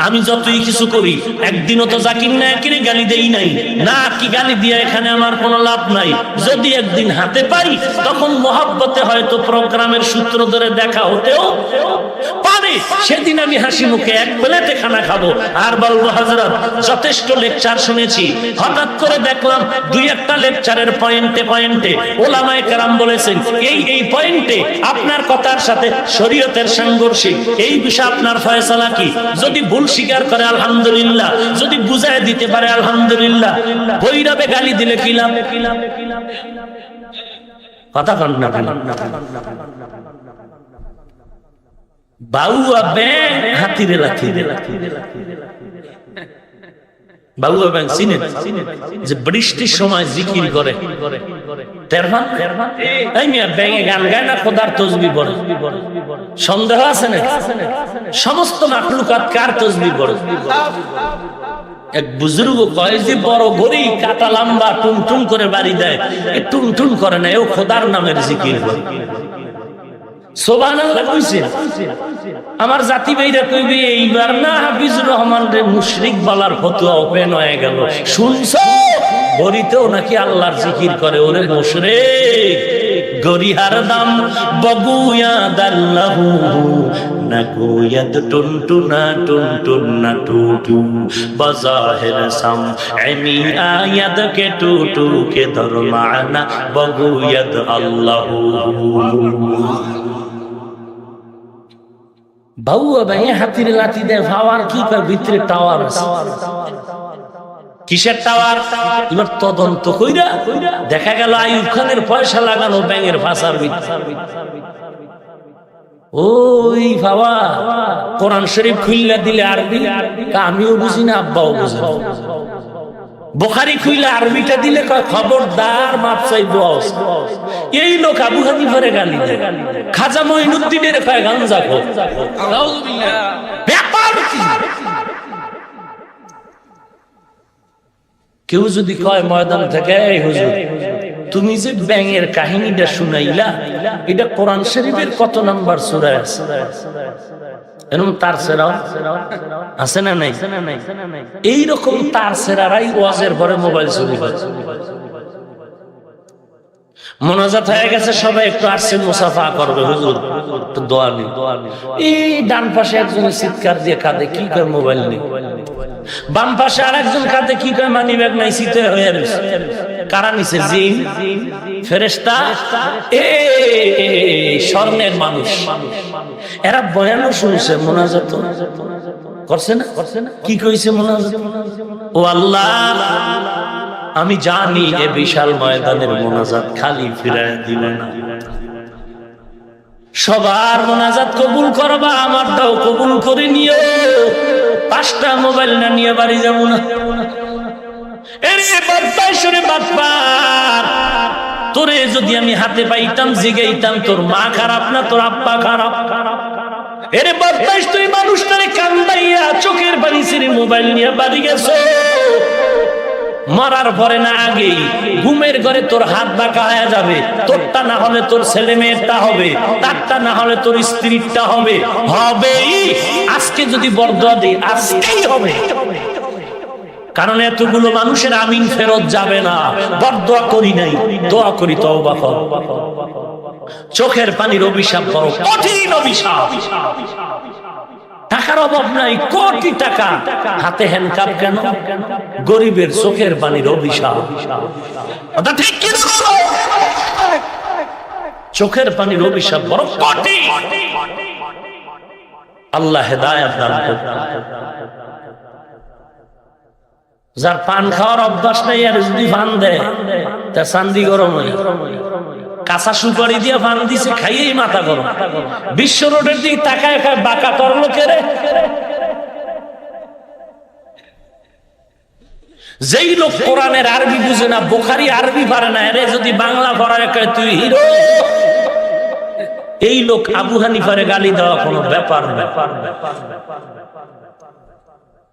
আমি, যতই কিছু করি একদিনও তো জাকির নায়েকের গালি দেই নাই না। কি গালি দিয়ে এখানে আমার কোনো লাভ নাই। যদি একদিন হাতে পাই, তখন মহব্বতে হয়তো প্রোগ্রামের সূত্র ধরে দেখা হতেও পারে, সেদিন আমি হাসি মুখে এক প্লেটে খানা খাবো আর বলবো হযরত যথেষ্ট লেকচার শুনেছি। হঠাৎ করে দেখলাম দুই একটা লেকচারের পয়েন্টে পয়েন্টে ওলামায়ে কেরাম বলেছেন এই পয়েন্টে আপনার কথার সাথে শরীয়তের সাংঘর্ষিক, এই বিষয়ে আপনার ফয়সালা কি? যদি ভুল স্বীকার করে আলহামদুলিল্লাহ, যদি বুঝায় দিতে পারে আলহামদুলিল্লাহ। ভৈরবে গালি দিলে কি লাভ? কথা কন না। বাউয়া ব্যাং হাতিরে লাথি দে, বাউয়া ব্যাং চিনেন? যে বৃষ্টির সময় জিকির করে, তেরবান এই মিয়া ব্যাঙে গান গায় না, খোদার তসবিহ পড়ে? সন্দেহ আছে না? সমস্ত মাখলুকাত কার তসবিহ পড়ে? এক বুজুর্গ কয় যে বড় গড়ি কাটা লম্বা টুনটুন করে বাড়ি দেয়, এ টুনটুন করে না, ও খোদার নামের জিকির করে। সুবহানাল্লাহ কইছে। আমার জাতি ভাইরা কইবে এইবার না হাফিজুর রহমান রে মুশরিক বলার ফতোয়া ওপেন হয়ে গেল। শুনছো গরিতেও নাকি আল্লাহর জিকির করে? ওরে মুশরিক, গরিহার দাম বগুয়া দাল্লাহু না গোয়াদ টুনটুনা টুনটুনা টুটু বাজাহের সাম এমি আয়াত কে টুটু কে ধর্মানা বগুয়াদ আল্লাহু। বাউয়া ভাই হাতির লাঠি দেয়, পাওয়ার কি কর? ভিতরে টাওয়ার আছে। কিসের টাওয়ার? এবার তদন্ত কইরা দেখা গেল আইয়ুব খানের পয়সা লাগানো ব্যাঙের ফাঁসার ভিতরে। ওই বাবা কোরআন শরীফ খুইলা দিলে আরবি, আমিও বুঝি না, আব্বাও বুঝি না। বুখারী খুইলা আরবিটা দিলে কয় খবরদার মাপ চাইবো। এই লোক আবু হানিফারে গালি দেয়, খাজা মঈনুদ্দিনের কয় গাঞ্জা খো। ব্যাপার কি? কেউ যদি কয় ময়দান থেকে, এই হুজুর তুমি যে ব্যাঙের কাহিনীটা শুনাইলা, এটা কোরআন শরীফের কত নাম্বার সূরায় আছে? এরকম তার সেরাও আছে না নাই? এইরকম তার সেরারাই ওয়াজের পরে মোবাইল চুরি করে। মোনাজাত হয়ে গেছে, সবাই একটু আসছেন মুসাফা করবে, হুজুর একটু দোয়া নেই। এই ডান পাশে একজন চিৎকার দিয়ে কাঁদে, কি করে মোবাইল নেই। বাম পাশে আর একজন কাঁদে, কি করে মানি ব্যাগ নাই, শীতে হয়ে রয়েছে। কারা নিছে? জিন, ফেরেশতা, স্বর্ণের মানুষ। এরা বয়ানও শুনছে, মোনাজাত করছে না? কি কইছে মোনাজাত? ও আল্লাহ, আমি জানি এ বিশাল ময়দানের মোনাজাত খালি ফিরায় দিবে না, সবার মোনাজাত কবুল করবা, আমারটাও কবুল করে নিও। 5টা মোবাইল না নিয়ে বাড়ি যাবো না। তোরে যদি আমি হাতে পাইতাম, জিগাইতাম তোর মা খারাপ না তোর আব্বা খারাপ? এরে বদমাইশ, তুই মানুষটারে কান্দাইয়া চোখের পানি ছেড়ে মোবাইল নিয়ে বাড়ি গেছো। মরার পরে না আগেই ঘুমের ঘরে তোর হাত বাঁকা হয়ে যাবে। তোরটা না হলে তোর ছেলে মেয়েরটা হবে, তারটা না হলে তোর স্ত্রীরটা হবে। হবেই। আজকে যদি বরদোয়া দিই, আজকেই হবে। কারণ এতগুলো মানুষের আমিন ফেরত যাবে না। বরদোয়া করি নাই, দোয়া করি তওবা কর। চোখের পানির অভিশাপ বড় কঠিন অভিশাপ। টাকার অভাব নাই, কোটি টাকা, হাতে হ্যান্ডকাপ কেন? গরিবের চোখের পানির অভিশাপ। ঠিক কি? চোখের পানির অভিশাপ বড় কঠিন। আল্লাহ হেদায়েত দান করুন। যার পান খাওয়ার অভ্যাস নাই, আর যদি পান দেয় তা চান্দি গরম হয়। কাঁচা সুপারি দিয়ে পান দিছে, খাইয়েই মাথা গরম। বিশ্ব রোডের দিকে তাকায় খায়, বাঁকা করলো কে রে? যেই লোক কোরআনের আরবি বুঝে না, বুখারী আরবি পারে না, এরে যদি বাংলা পড়ায় কয় তুই হিরো, এই লোক আবু হানিফারে গালি দেওয়া কোনো ব্যাপার না।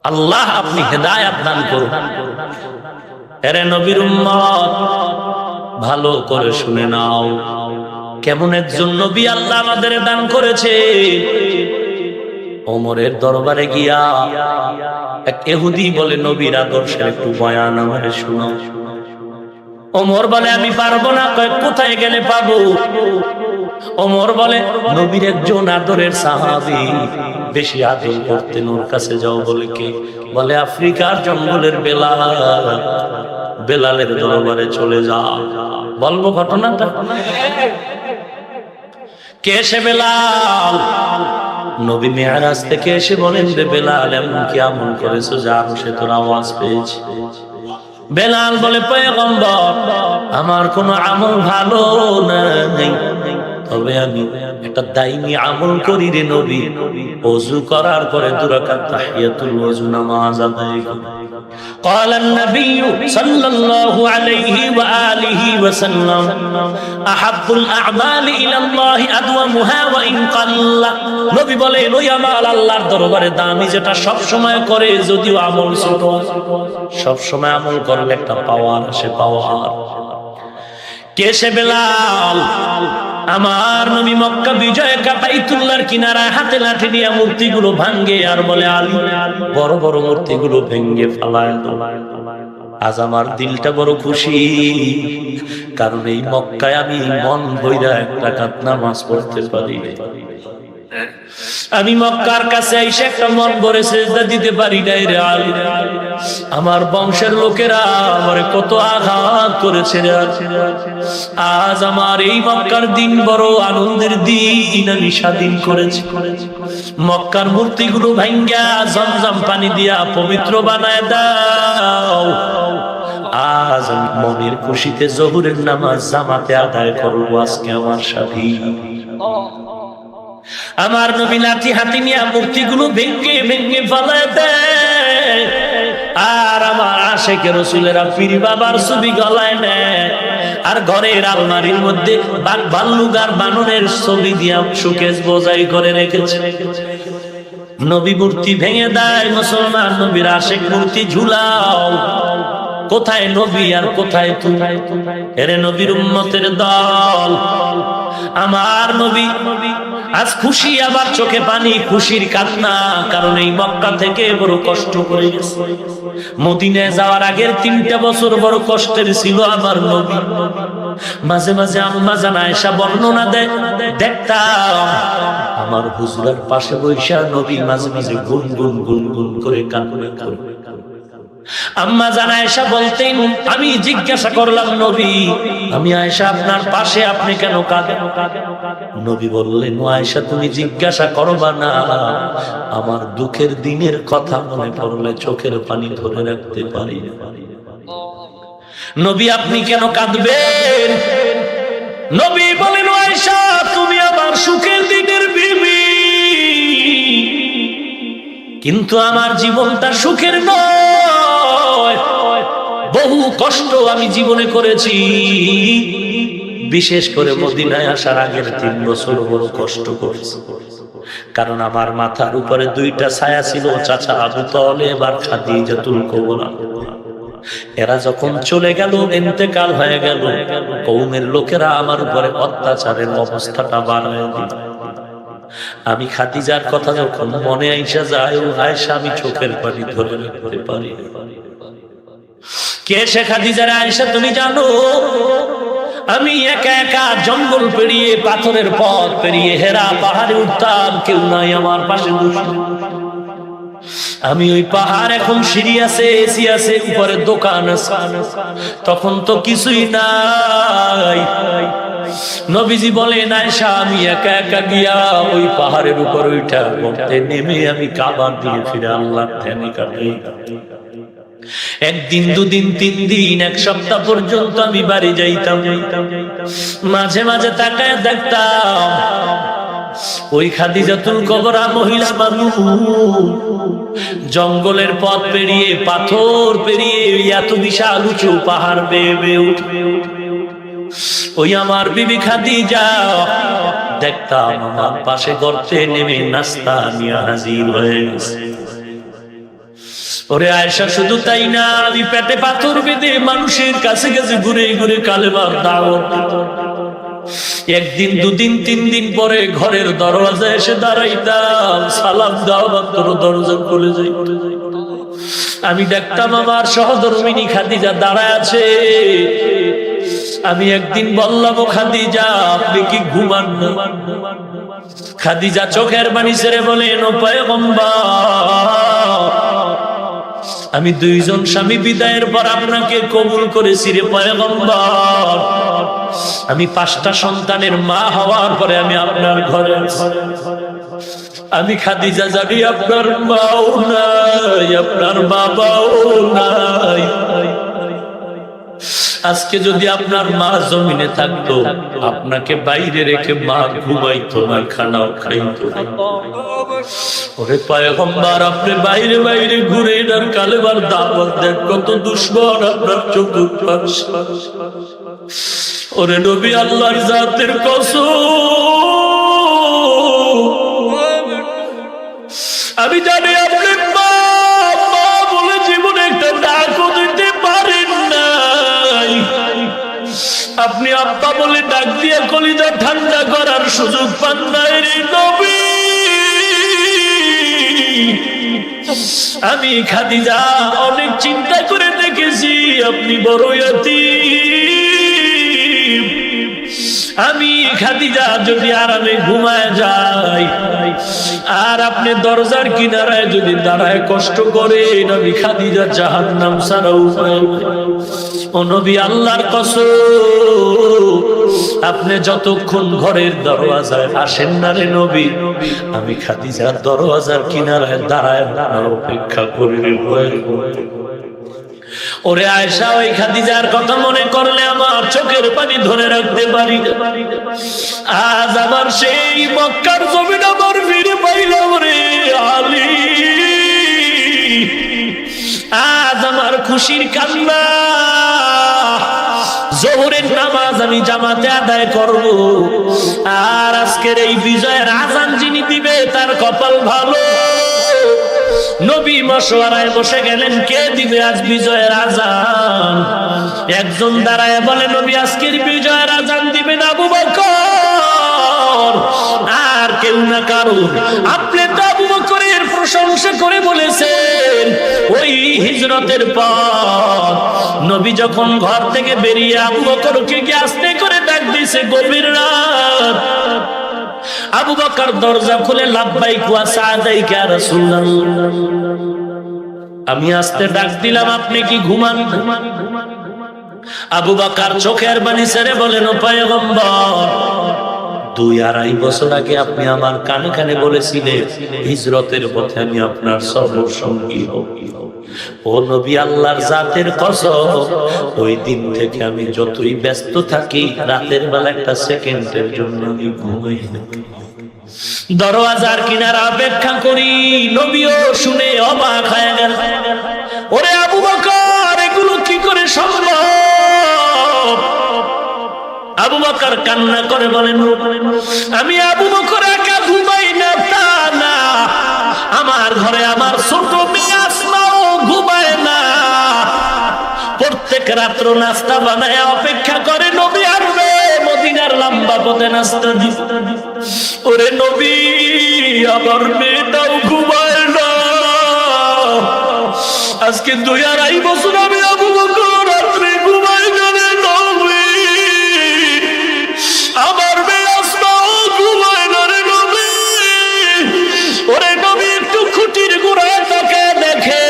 আল্লাহ আপনি হেদায়েত দান করুন। এরে নবীর উম্মত, ভালো করে শুনে নাও, কেমন একজন নবী আল্লাহ আমাদের দান করেছে। ওমরের দরবারে গিয়া এক ইহুদি বলে, নবীর আদর্শের একটু বয়ান আমারে শোনাও। ওমর বলে, আমি পারবো না। কয়, কোথায় গেলে পাবো? ওমর বলে, নবীর একজন আদরের সাহাবী বেশি আদর করতেন, ওর কাছে যাও। বলে কে? বলে আফ্রিকার জঙ্গলের বেলাল। বেলালের দরবারে চলে যাও। বলবো ঘটনাটা? কে সে বেলাল? নবী মেরাজ থেকে এসে বলেন, রে বেলাল, এমন কি আমল করেছো যে আরশে তোর আওয়াজ পেয়েছে? বেলাল বলে, পয়গম্বর, আমার কোনো আমল ভালো নাই, তবে আমি একটা দাইমি আমল করি রে নবী। ওযু করার পরে 2 রাকাত তাহিয়াতুল ওযু নামাজ আদায় করি। قال النبي صلى الله عليه وآله وسلم أحب الأعمال إلى الله أدومها وإن قل। নবী বলেন, ওই আমল আল্লাহর দরবারে দামি যেটা সব সময় করে, যদিও আমল ছোট। সব সময় আমল করলে একটা পাওয়ার আসে, পাওয়ার। কে সে বেলাল? আমার নবী মক্কা বিজয় বাইতুল্লাহর কিনারায় হাতে লাঠি নিয়ে মূর্তিগুলো ভাঙ্গে আর বলে, আলী, বড় বড় মূর্তিগুলো ভেঙ্গে ফেলায় দাও। আজ আমার দিলটা বড় খুশি, কারণ এই মক্কায় আমি মন ভইরা 1 রাকাত নামাজ পড়তে পারি। আমি মক্কার কাছে এসে একটা মন ভরে সিজদা দিতে পারি নাই রে আলী। আমার বংশের লোকেরা আমারে কত আঘাত করেছে রে। আজ আমার এই মক্কার দিন বড় আনন্দের দিন, আমি স্বাধীন করেছি। মক্কার মূর্তিগুলো ভাঙ্গা জমজম পানি দিয়া পবিত্র বানায় দাও। আজ আমি মনের খুশিতে জোহরের নামাজ জামাতে আদায় করব আজকে আমার সাথী। আমার নবী লাঠি হাতে নিয়ে মূর্তিগুলো ভেঙ্গে ভেঙ্গে ফেলায় দেয়। আর আমার আশেকে রাসূলেরা পীর বাবার ছবি গলায় নেয়, আর ঘরের আলমারির মধ্যে বাঘ ভাল্লুক আর বানরের ছবি দিয়া শোকেস বোঝাই করে রেখেছে। নবী মূর্তি ভেঙে দেয়। মুসলমান, নবীর আশেক মূর্তি ঝুলাও। কোথায় নবী আর কোথায় তুমি? এরে নবীর উম্মতের দল, আমার নবী আজ খুশি, আবার চোখে পানি, খুশির কান্না। কারণ এই মক্কা থেকে বড় কষ্ট করে গেছে। মদিনায় যাওয়ার আগের 3টা বছর বড় কষ্টের ছিল আমার নবী। মাঝে মাঝে আম্মা জান আয়েশা বর্ণনা দেয়, দেখতাম আমার হুজুরের পাশে বৈশা নবী মাঝে মাঝে গুনগুন গুনগুন করে কান্না করে। আম্মা জান আয়েশা বলতেন, আমি জিজ্ঞাসা করলাম নবী, আমি আয়েশা আপনার পাশে, আপনি কেন কাঁদেন? নবী বললেন, ও আয়েশা তুমি জিজ্ঞাসা করবা না, আমার দুঃখের দিনের কথা মনে পড়লে চোখের পানি ধরে রাখতে পারি না। নবী আপনি কেন কাঁদবেন? নবী বলেন, ও আয়েশা তুমি আমার সুখের দিনের বিবি, কিন্তু আমার জীবনটা সুখের নয়। বহু কষ্ট আমি জীবনে করেছি, বিশেষ করে মদিনায় আসার আগের 3 বছর বড় কষ্ট করেছি। কারণ আমার মাথার উপরে 2টা ছায়া ছিল, চাচা আবু তালেব আর খাদিজাতুল কুবরা। এরা যখন চলে গেল, ইন্তেকাল হয়ে গেল, কওমের লোকেরা আমার উপরে অত্যাচারের অবস্থাটা বাড়ায় দিল। আমি খাদিজার কথা যখন মনে আইসা যায়, ও আয়েশা আমি চোখের পানি ধরে রাখতে পারি। কে সে খাদিজা? আয়েশা তুমি জানো, আমি একা একা জঙ্গল পেরিয়ে, পাথরের পথ পেরিয়ে হেরা পাহাড়ে উঠতাম, কেউ নাই আমার পাশে বসে। আমি ওই পাহাড়, এখন সিঁড়ি আছে, এসি আছে, উপরে দোকান আছে, তখন তো কিছুই নাই। নবীজি বলেন, আয়েশা আমি একা একা গিয়া ওই পাহাড়ের উপর উঠা পড়তে নেমে আমি কাবা দিয়ে ফিরে আল্লাহর ধ্যানে কাটাই। 1 দিন 2 দিন 3 দিন 1 সপ্তাহ পর্যন্ত আমি বাড়ি যাইতাম। মাঝে মাঝে তাকায় দেখতাম ওই খাদিজাতুল কুবরা মহিলা মানুষ জঙ্গলের পথ পেরিয়ে, পাথর পেরিয়ে, এত বিশাল উঁচু পাহাড় বেয়ে বেয়ে উঠবে। ওই আমার বিবি খাদিজা দেখতাম আমার পাশে গর্তে নেমে নাস্তা নিয়ে হাজির হয়ে গেছে। ওরে আয়েশা শুধু তাই না, আমি পেটে পাথর বেঁধে মানুষের কাছে কাছে ঘুরে ঘুরে কালেমার দাওয়াত দিতাম। 1 দিন 2 দিন 3 দিন পরে ঘরের দরওয়াজায় এসে দাঁড়াইতাম, সালাম দাও, মাত্র দরজা খুলে যাইত। আমি দেখতাম আমার সহধর্মিনী খাদিজা দাঁড়ায় আছে। আমি একদিন বললাম, ও খাদিজা আপনি কি ঘুমান না? খাদিজা চোখের পানি ছেড়ে বলেন, ও পয়গম্বর, আমি 2 জন স্বামী বিদায়ের পর আপনাকে কবুল করেছি রে পয়গম্বর। আমি 5টা সন্তানের মা হওয়ার পরে আমি আপনার ঘরে আছি। আমি খাদিজা জানি আপনার মাও নাই, আপনার বাবাও নাই। আজকে যদি আপনার মা জমিনে থাকতো, আপনাকে বাইরে রেখে মা ঘুমাইতো না, খানাও খাইতো না। ওরে পয়গম্বর, আপনি বাইরে বাইরে ঘুরে এনার কালেমার দাওয়াত দেন, কত দুশমন আপনার চোখের পাশে। ওরে নবী, আল্লাহর জাতের কসম, আমি জানি আপনি মা মা বলে জীবনে একটা ডাকও দিতে পারেন নাই। আপনি আব্বা বলে ডাক দিয়ে কলিজা ঠান্ডা করার সুযোগ পান নাই রে নবী। আমি খাদিজা অনেক চিন্তা করে দেখেছি, আপনি বড় ইয়াতীম। আমি খাদিজা যদি আরামে ঘুমায় যাই, আর আপনি দরজার কিনারায় যদি দাঁড়ায় কষ্ট করেন, আমি খাদিজা জাহান্নাম ছাড়া উপায় নাই। ও নবী, আল্লাহর কসম, আপনি যতক্ষণ ঘরের দরওয়াজায় আসেন না রে নবী, আমি খাদিজার দরওয়াজার কিনারায় দাঁড়ায় অপেক্ষা করি রে ভয়। ওরে আয়েশা, ওই খাদিজার কথা মনে করলে আমার চোখের পানি ধরে রাখতে পারি না। আজ আমার সেই মক্কার জমিন আমার ফিরে পাইলাম রে আলী। আজ আমার খুশির কান্না। জোহরের নামাজ আমি জামাতে আদায় করব, আর আজকের এই বিজয়ের আজান যিনি দিবে তার কপাল ভালো। নবী মশওয়ারায় বসে গেলেন, কে দিবে আজ বিজয়ের আজান? একজন দাঁড়ায় বলে, নবী আজকের বিজয়ের আজান দিবেন আবু বকর। আর কেউ কেউ না কারণ। আপনি তো আবু বকরের প্রশংসা করে বলেছেন ওই হিজরতের পর নবী যখন ঘর থেকে বেরিয়ে আবু বকরকে গিয়ে আস্তে করে ডাক দিয়েছে গভীর রাত। আবু বকর দরজা খুলে লাব্বাইক ওয়া সাদাইকা ইয়া রাসূলুল্লাহ, আমি আস্তে ডাক দিলাম, আপনি কি ঘুমান? আবু বকর চোখের পানি ছেড়ে বলেন, ও পয়গম্বর, 2-2.5 বছর আগে আপনি আমার কানে কানে বলেছিলেন হিজরতের পথে আমি আপনার সফর সঙ্গী হব। ও নবী, আল্লাহর জাতের কসম, ওই দিন থেকে আমি যতই ব্যস্ত থাকি রাতের বেলা একটা সেকেন্ডের জন্য আমি ঘুমাই না। দরওয়াজার কিনারা অপেক্ষা করি। নবীও শুনে অবাক হয়ে গেল। ওরে আবু বকর, এগুলো কি করে সম্ভব? আবু বকর কান্না করে বলেন, আমি আবু বকর একা ঘুমাই না তা না, আমার ঘরে আমার ছোট মেয়ে আসমাও ঘুমায় না। প্রত্যেক রাত্র নাস্তা বানায় অপেক্ষা করে নবী আসবে, মদিনার লম্বা পথে নাস্তা দিবে। ওরে নবী, আমার মেয়েটাও ঘুমায় না। আজকে 2-2.5 বছর আমি আবু বকর রাত্রে ঘুমাই না রে নবী, আমার মেয়ে আসমাও ঘুমায় না রে নবী। ওরে নবী, একটু খুঁটির গোড়ায় তাকে দেখে,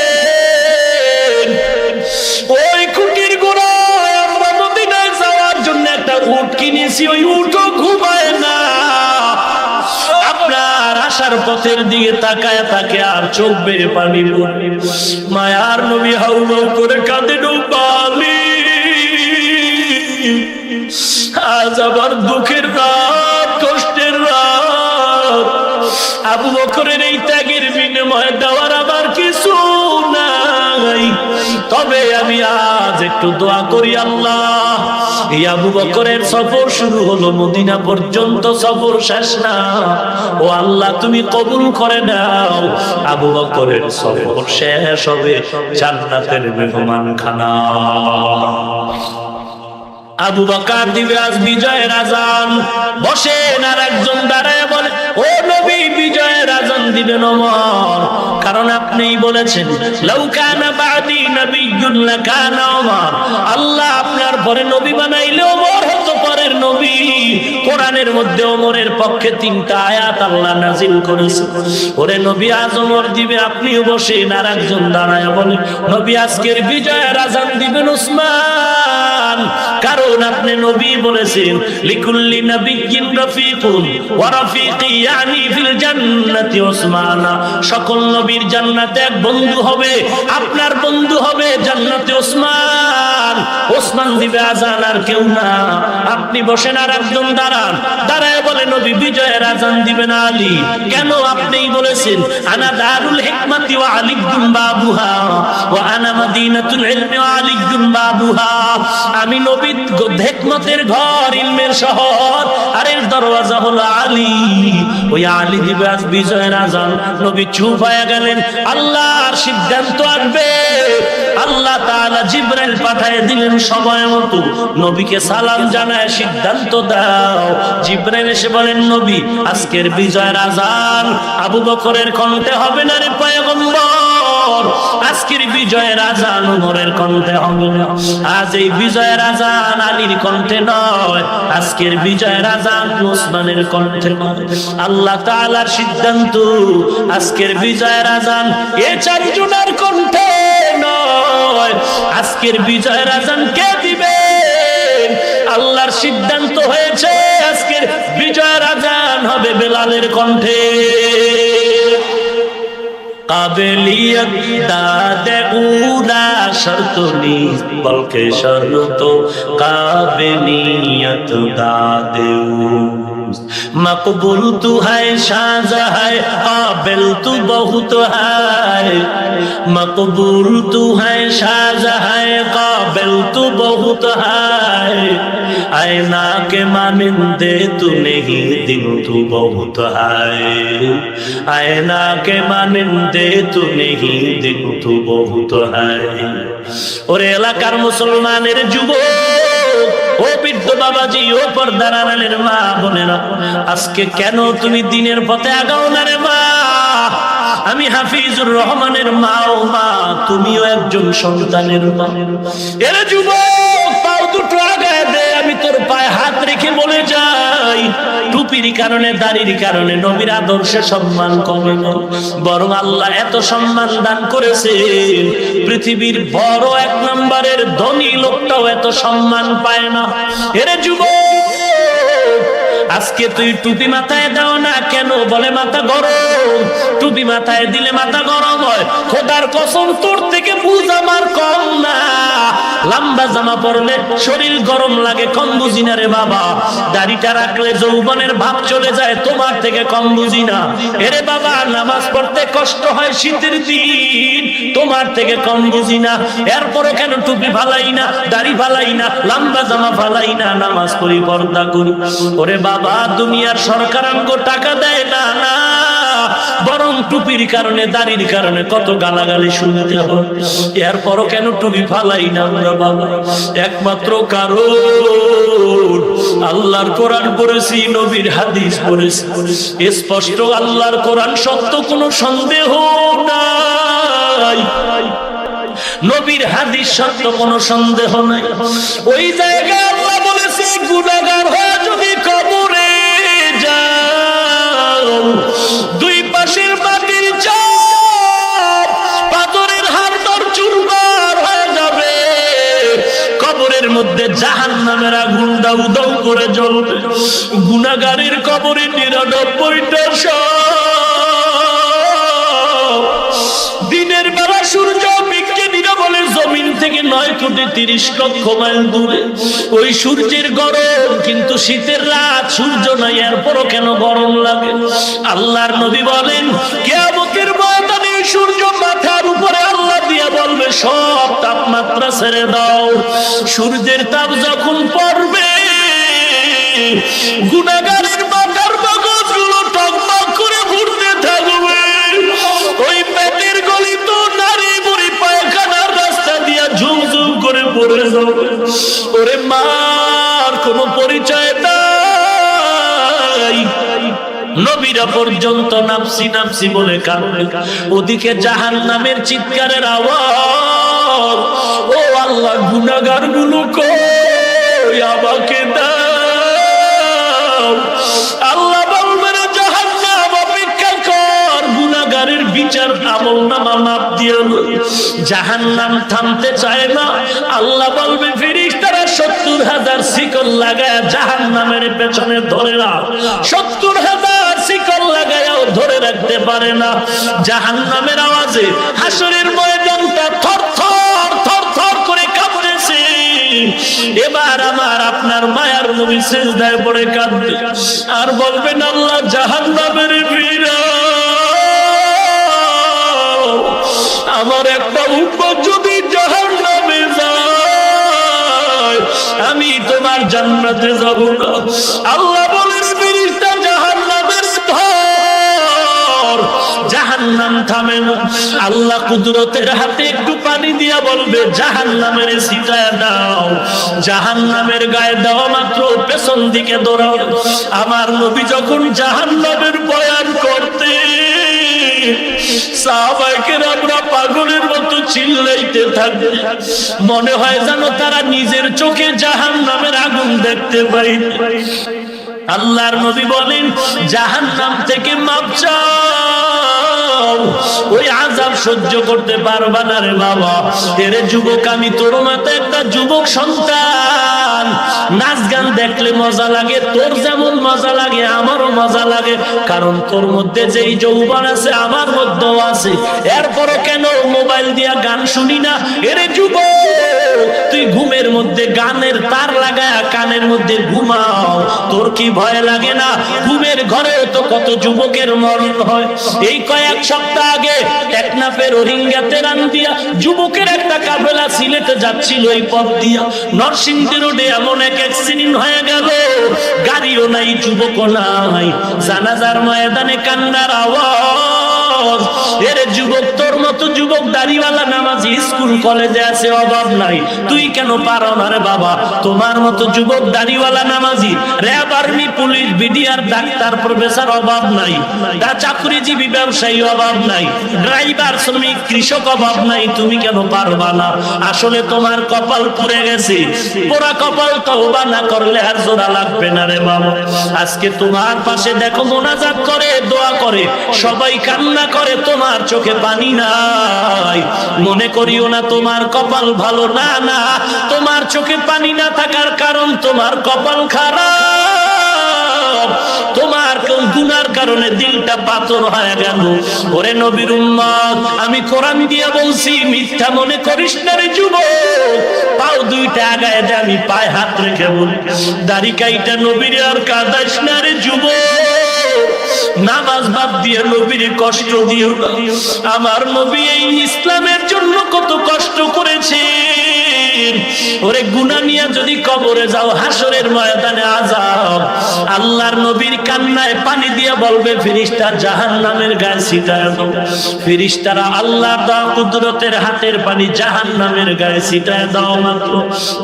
ওই খুঁটির গোড়ায় আমরা মদিনায় যাওয়ার জন্য একটা উট কিনেছি, ওই উটও ঘুমায় না। আপনার আসার পথের দিকে তাকায় তাকে আর চোখ বেয়ে পানি পড়ে। মায়ার নবী হাউমাউ করে কাঁদেন, পানি আজ আবার দুঃখের রাত, কষ্টের রাত। আবু বকরের এই ত্যাগের বিনিময়ে দেওয়ার আবার কিছু নাই, তবে আমি আজ একটু দোয়া করি, আল্লাহ, এই আবু বকরের সফর শুরু হলো, মদিনা পর্যন্ত সফর শেষ না। ও আল্লাহ, তুমি কবুল করে নাও। আবু বকরের সফর শেষ হবে জান্নাতের মেহমানখানা। আবু বকর দিবে আজ বিজয়ের আজান, বসেন আর একজন দাঁড়ায় বলে, ও নবী, বিজয়ের আজান দিবেন ওমর, কারণ আপনিই বলেছেন লাউ কানা বাদি নবিয়্যুন লাকানা ওমর, আল্লাহ আপনার পরে নবী বানাইলে ওমর হতো পরের নবী। কোরআনের মধ্যে ওমরের পক্ষে 3টা আয়াত আল্লাহ নাযিল করেছে। ওরে নবী, আজ ওমর দিবে, আপনিও বসেন আর একজন দাঁড়ায় বলে, নবী আজকের বিজয়ের আজান দিবেন ওসমান, কারণ আপনি নবী বলেছেন লিকুল্লি নাবিয়্যিন রাফিকুন ওয়া রাফিকি ইয়ানি ফিল জান্নাতি ওসমানা, সকল নবীর জান্নাতে এক বন্ধু হবে, আপনার বন্ধু হবে জান্নাতে ওসমান। ওসমান দিবে আজান আর কেউ না। আপনি বসেন আর একজন দাঁড়ান, দাঁড়ায় বলে, নবী বিজয়ের আজান দিবেন আলী, কেন? আপনিই বলেছেন আনা দারুল হিকমাতি ওয়া আলিয়্যুন বাবুহা ওয়া আনা মাদিনাতুল ইলমি ওয়া আলিয়্যুন বাবুহা, আমি নবী হিকমতের ঘর, ইলমের শহর, আর এর দরওয়াজা হলো আলী। ওই আলী দিবে আজ বিজয়ের আজান। নবী চুপ হয়ে গেলেন। আল্লাহর সিদ্ধান্ত আসবে। আল্লাহ তাআলা জিবরাইল পাঠিয়ে দিলেন সময় মতো, নবীকে সালাম জানায় সিদ্ধান্ত দাও। জিবরাইল এসে বলেন, নবী আজকের বিজয়ের আজান আবু বকরের কণ্ঠে হবে না রে পয়গম্বর, আজকের বিজয়ের আজান ওমরের কণ্ঠে হবে না। আজ এই বিজয়ের আজান আলীর কণ্ঠে নয়, আজকের বিজয়ের আজান ওসমানের কণ্ঠে নয়। আল্লাহ তাআলার সিদ্ধান্ত, আজকের বিজয়ের আজান এ 4 জনের কণ্ঠে নয়, আজকের বিজয়ের আজান কে দিবে? আল্লাহর সিদ্ধান্ত হয়েছে, আজকের বিজয়ের আজান হবে বেলালের কণ্ঠে। কাবেলিয়ত দাদে উলা শর্ত নি বলকে শর্ত কাবেলিয়ত দাদে मकबूल तू है शाज है काबिल तू बहुत है मकबूल तू है शाज है काबिल तू बहुत है आईना के मानिंदे तू नहीं दिल तू बहुत है आईना के मानिंदे तू नहीं दिल तू बहुत है। और एलाकार मुसलमानेर যুবক ও বৃদ্ধ বাবাজি, ও পর্দার আড়ালের মা বোনেরা, আজকে কেন তুমি দিনের পথে আগাও না রে মা? আমি হাফিজুর রহমানের মা, ও মা তুমিও একজন সন্তানের মা। এর যুবক, পাও দুটো আগায় দে, আমি তোর পায়ে হাত রেখে বলে যাই, টুপির কারণে দাড়ির কারণে নবীর আদর্শে সম্মান কমে না, বরং আল্লাহ এত সম্মান দান করেছেন, পৃথিবীর বড় 1 নম্বরের ধনী লোকটাও এত সম্মান পায় না। এর যুবক, আজকে তুই টুপি মাথায় দাও না কেন? বলে মাথা গরম। টুপি মাথায় দিলে মাথা গরম হয়? খোদার কসম, তোর থেকে বুঝ আমার কম না। লম্বা জামা পরলে শরীর গরম লাগে, কম বুঝি না রে বাবা। দাড়িটা রাখলে যৌবনের ভাব চলে যায়, তোমার থেকে কম বুঝি না। এরে বাবা, নামাজ পড়তে কষ্ট হয় শীতের দিন, তোমার থেকে কম বুঝি না। এরপরও কেন টুপি ফালাই না, দাড়ি ফালাই না, লম্বা জামা ফালাই না, নামাজ পড়ি, পর্দা করি? ওরে বাবা, দুনিয়ার সরকার আমগো টাকা দেয় না, না, বরং টুপির কারণে দাড়ির কারণে কত গালাগালি শুনতে হয়। এরপরও কেন টুপি ফালাই না আমরা বাবা? একমাত্র কারণ আল্লাহর কোরআন পড়েছি, নবীর হাদিস পড়েছি, স্পষ্ট আল্লাহর কোরআন সত্য, কোনো সন্দেহ নাই। নবীর হাদিস সত্য, কোনো সন্দেহ নাই। ওই জায়গায় আল্লাহ বলেছে, গুনাহগার হয়ে যদি কবরে যাও, দুই পাশের মাটির চাপ পাথরের হাড় চুরমার হয়ে যাবে, কবরের মধ্যে জাহান্নামের আগুন দাউ দাউ করে জ্বলবে। গুনাহগারের কবরে 99টা সাপ। দিনের বেলা সূর্য বলে জমিন থেকে 9 কোটি 30 লক্ষ মাইল দূরে, ওই সূর্যের গরম, কিন্তু শীতের রাত, সূর্য নাই, এরপরও কেন গরম লাগে? আল্লাহর নবী বলেন, কিয়ামতের ময়দানে সূর্য মাথার উপরে আল্লাহ দিয়া বলবে, সব তাপমাত্রা ছেড়ে দাও। সূর্যের তাপ যখন পড়বে, গুনাহগারের মাথার মগজগুলো টকবক করে ঘুরতে থাকবে। ওই পেটের গলি তো নারী বুড়ি পায়খানার রাস্তা দিয়া ঝুমঝুম করে পড়ে যাবে। ওরে মার কোনো পরিচয় নাই। নবীরা পর্যন্ত নাফসি নাফসি বলে কাঁদবে, ওদিকে জাহান্নামের চিৎকারের আওয়াজ। ও আল্লাহ, গুনাহগার গুলো কই, আমাকে দাও। আল্লাহ বলবেন, জাহান্নাম অপেক্ষা কর, গুনাহগারের বিচার আমলনামা মাপ দিয়ে। জাহান্নাম থামতে চায় না। আল্লাহ বলবে, ফেরেশতারা 70,000 শিকল লাগায় জাহান্নামের পেছনে ধরে রাখ। 70,000 শিকল লাগায়ও ধরে রাখতে পারে না। জাহান্নামের আওয়াজে হাসরের ময়দানটা থরথর থরথর করে কাঁপতেছে। এবার আমার আপনার মায়ার নবী সিজদায় পড়ে কাঁদবে আর বলবেন, আল্লাহ, জাহান্নামের ভিড়া, আমার একটা উম্মত যদি জাহান্নামে যায়, আমি তোমার জান্নাতে যাব না। আল্লাহ বলেন, ফেরেশতা জাহান্নামের ধর, জাহান্নাম থামে না। আল্লাহ কুদরতের হাতে একটু পানি দিয়া বলবে, জাহান্নামের ছিটায় দাও। জাহান্নামের গায়ে দেওয়া মাত্র পেছন দিকে দৌড়াও। আমার নবী যখন জাহান্নামের বয়ান করতে, সাহাবায়ে কেরামরা পাগলের মতো চিল্লাইতে থাকে, মনে হয় যেন তারা নিজের চোখে জাহান্নামের আগুন দেখতে পায়। আল্লাহর নবী বলেন, জাহান্নাম থেকে মাপ চাও, ওই আযাব সহ্য করতে পারবা না রে বাবা। এরে যুবক, আমি তোর মতো একটা যুবক সন্তান, নাচ গান দেখলে মজা লাগে, তোর যেমন মজা লাগে আমারও মজা লাগে, কারণ তোর মধ্যে যেই যৌবন আছে আমার মধ্যেও আছে। এরপরও কেন মোবাইল দিয়া গান শুনি না? এরে যুবক, তুই ঘুমের মধ্যে গানের তার লাগায় কানের মধ্যে ঘুমাও, তোর কি ভয় লাগে না? ঘুমের ঘরে তো কত যুবকের মরণ হয়। এই কয়েক সপ্তাহ আগে টেকনাফের রোহিঙ্গাতে রান দিয়া যুবকের একটা কাফেলা সিলেটে যাচ্ছিল, এই পথ দিয়া নরসিংদী রোডে এমন এক অ্যাক্সিডেন্ট হয়ে গেল, গাড়িও নাই, যুবকও নাই, জানাজার ময়দানে কান্নার আওয়াজ। এর যুবক, তোর তোর মতো যুবক দাড়িওয়ালা নামাজি স্কুল কলেজে আছে, অভাব নাই, তুই কেন পারো না রে বাবা? তোমার মতো যুবক দাড়িওয়ালা নামাজি RAB, army, police, BDR, doctor, professor অভাব নাই, তা চাকরিজীবী, ব্যবসায়ী অভাব নাই, ড্রাইভার, শ্রমিক, কৃষক অভাব নাই, তুমি কেন পারবা না? আসলে তোমার কপাল পুড়ে গেছে। পোড়া কপাল তওবা না করলে আর জোড়া লাগবে না রে বাবা। আজকে তোমার পাশে দেখো মোনাজাত করে, দোয়া করে, সবাই কান্না করে, তোমার চোখে পানি নাই। মনে করিও না তোমার কপাল ভালো, না না, তোমার চোখে পানি না থাকার কারণ তোমার কপাল খারাপ, তোমার কোন গুনার কারণে দিলটা পাথর হয়ে গেল। ওরে নবীর উম্মত, আমি কোরআন দিয়ে বলছি, মিথ্যা মনে করিস না রে যুবক। পাও দুইটা আগায় দে, আমি পায়ে হাত রেখে বলি, দাড়ি কাইটা নবীর আর কাঁদাইস না রে যুবক। নামাজ বাদ দিয়ে নবীর কষ্ট দিও না। আমার নবী এই ইসলামের জন্য কত কষ্ট করেছেন। ওরে গুনাহ নিয়ে যদি কবরে যাও, হাসরের ময়দানে আযাব, আল্লাহর নবীর কান্নায় পানি দিয়ে বলবে ফেরেশতা জাহান্নামের গায়ে ছিটায় দাও। ফেরেশতারা আল্লাহর দেওয়া কুদরতের হাতের পানি জাহান্নামের গায়ে ছিটায় দাও মাত্র,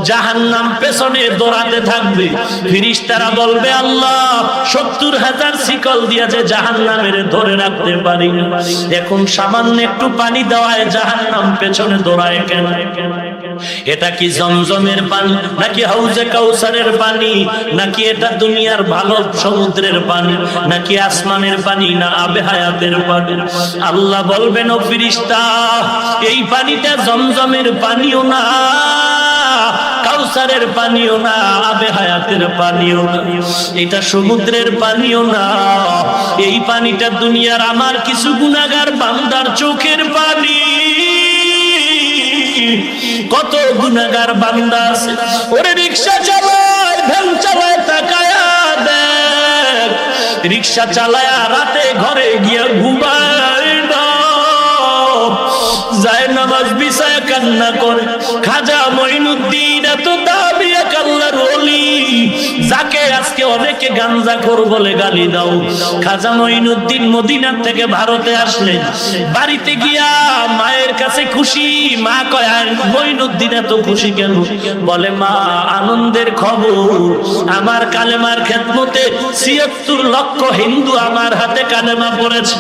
জাহান্নাম পেছনে দৌড়াতে থাকবে। ফেরেশতারা বলবে আল্লাহ ৭০,০০০ শিকল দিয়ে যে জাহান্নামের ধরে রাখতে পারি না, এখন সামান্য একটু পানি দেওয়ায় জাহান্নাম পেছনে দৌড়ায় কেন? এটা কি জমজমের পানি, নাকি হাউজে কাউসারের পানি, নাকি এটা দুনিয়ার ভালো সমুদ্রের পানি, নাকি আসমানের পানি, না আবে হায়াতের পানি? আল্লাহ বলবেন ও ফেরেশতা, এই পানিটা জমজমের পানিও না, কাউসারের পানিও না, আবে হায়াতের পানিও না, এটা সমুদ্রের পানিও না, এই পানিটা দুনিয়ার আমার কিছু গুনাহগার বান্দার চোখের পানি। কত গুনাহগার বান্দা আছে, ওরে রিকশা চালায়, ভ্যান চালায়, তাকায়া দেখ, রিকশা চালায়া রাতে ঘরে গিয়া ঘুমায় না, যায় নামাজ বিছায় কান্না করে। খাজা মঈনুদ্দিন এত দামি এক আল্লাহর ওলি, যাকে আজকে অনেকে গাঞ্জাখোর বলে গালি দাও। খাজা মঈনুদ্দিন মদিনা থেকে ভারতে আসলেন, বাড়িতে গিয়া মায়ের কাছে খুশি। মা কয় মঈনুদ্দিন এত খুশি কেন? বলে মা, আনন্দের খবর, আমার কালেমার খেদমতে ৭৬ লক্ষ হিন্দু আমার হাতে কালেমা পড়েছে।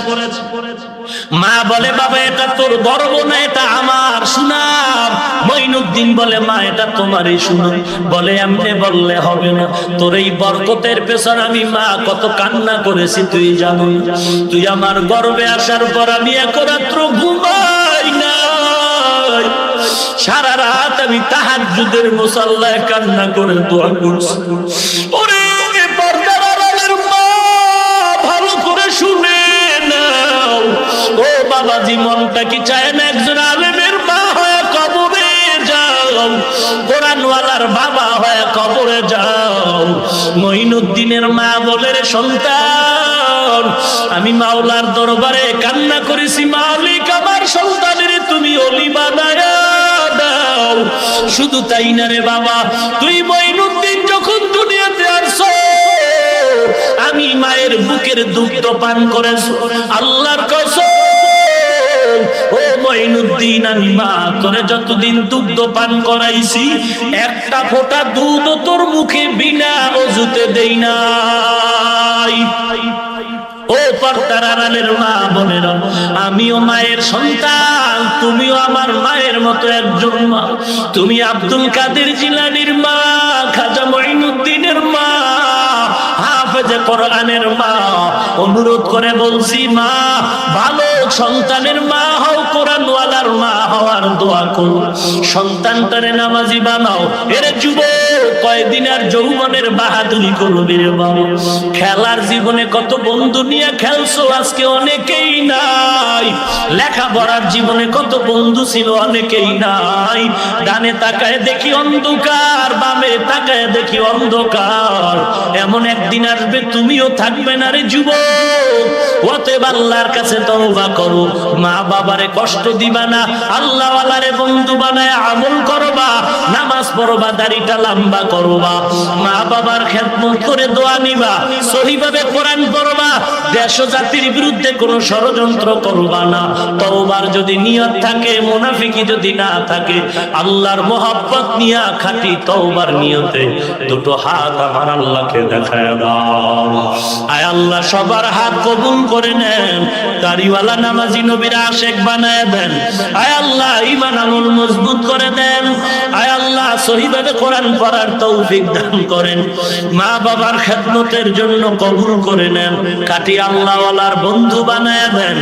মা বলে বাবা, এটা তোর গর্ব না, এটা আমার সুনাম। মঈনুদ্দিন বলে মা, এটা তোমারই সুনাম। বলে এমনি বললে হবে না, তোর এই বরকতের পেছনে আমি মা কত কান্না করেছি তুই জানো। তুই আমার গর্বে আসার পর আমি এক রাত্র ঘুমাই নাই, সারা রাত আমি তাহাজ্জুদের মুসাল্লায় কান্না করে দোয়া করছি। ওরে পর্দার আড়ালের মা, ভালো করে শুনে নাও, ও বাবাজি, মনটা কি চায় না একজন আলেমের মা হয়ে কবরে যাও, কোরআনওয়ালার বাবা হয়ে কবরে যাও? মঈনুদ্দিনের মা বলে, রে সন্তান, আমি মাওলার দরবারে কান্না করেছি, মালিক আমার সন্তানের তুমি ওলি বানায়া দাও। শুধু তাই না রে বাবা, তুই মঈনুদ্দিন যখন দুনিয়াতে আসছো, আমি মায়ের বুকের দুগ্ধ পান করেছো, আল্লাহর কসম। ও মঈনুদ্দিন, আমি মা তোরে যতদিন দুগ্ধ পান করাইছি, একটা ফোঁটা দুধ তোর মুখে বিনা ওযুতে দেই নাই। ও পর্দার আড়ালের মা বোনেরা, আমিও মায়ের সন্তান, তুমিও আমার মায়ের মতো একজন মা। তুমি আব্দুল কাদের জিলানীর মা, খাজা মঈনুদ্দিনের মা, হাফেজে কোরআনের মা। অনুরোধ করে বলছি, মা ভালো সন্তানের মা হও, কোরআনওয়ালার মা হওয়ার দোয়া করো, সন্তানটারে নামাজি বানাও। এরে যুবক, কয়দিন আর যৌবনের বাহাদুরি করবে রে বাবা। খেলার জীবনে কত বন্ধু নিয়ে খেলছো, আজকে অনেকেই নাই। লেখাপড়ার জীবনে কত বন্ধু ছিল, অনেকেই নাই। ডানে তাকায় দেখি অন্ধকার, বামে তাকায় দেখি অন্ধকার। এমন একদিন আসবে তুমিও থাকবে না রে যুবক। অতএব আল্লাহর কাছে তওবা করো, মা বাবারে কষ্ট দিবা না, আল্লাহওয়ালারে বন্ধু বানায় আমল করবা, নামাজ পড়বা, দাড়িটা লম্বা করবা, মা বাবার খেদমত করে দোয়া নিবা, সহিভাবে কোরআন পড়বা, দেশ ও জাতির বিরুদ্ধে কোনো ষড়যন্ত্র করবা না। তওবার যদি নিয়ত থাকে, মুনাফিকি যদি না থাকে, আল্লাহর মহব্বত নিয়া খাঁটি তওবার নিয়তে দুটো হাত আমার আল্লাহকে দেখায় দাও। আয় আল্লাহ সবার হাত কবুল করে নেন, দাড়িওয়ালা নামাজি নবীর আশিক বানায় দেন। আয় আল্লাহ ঈমান আমল মজবুত করে দেন। আয় আল্লাহ সহিভাবে কোরআন পড়ার তৌফিক দান করেন। মা বাবার খেদমতের জন্য কবুল করে নেন, খাঁটি আল্লাহওয়ালার বন্ধু বানায় দেন।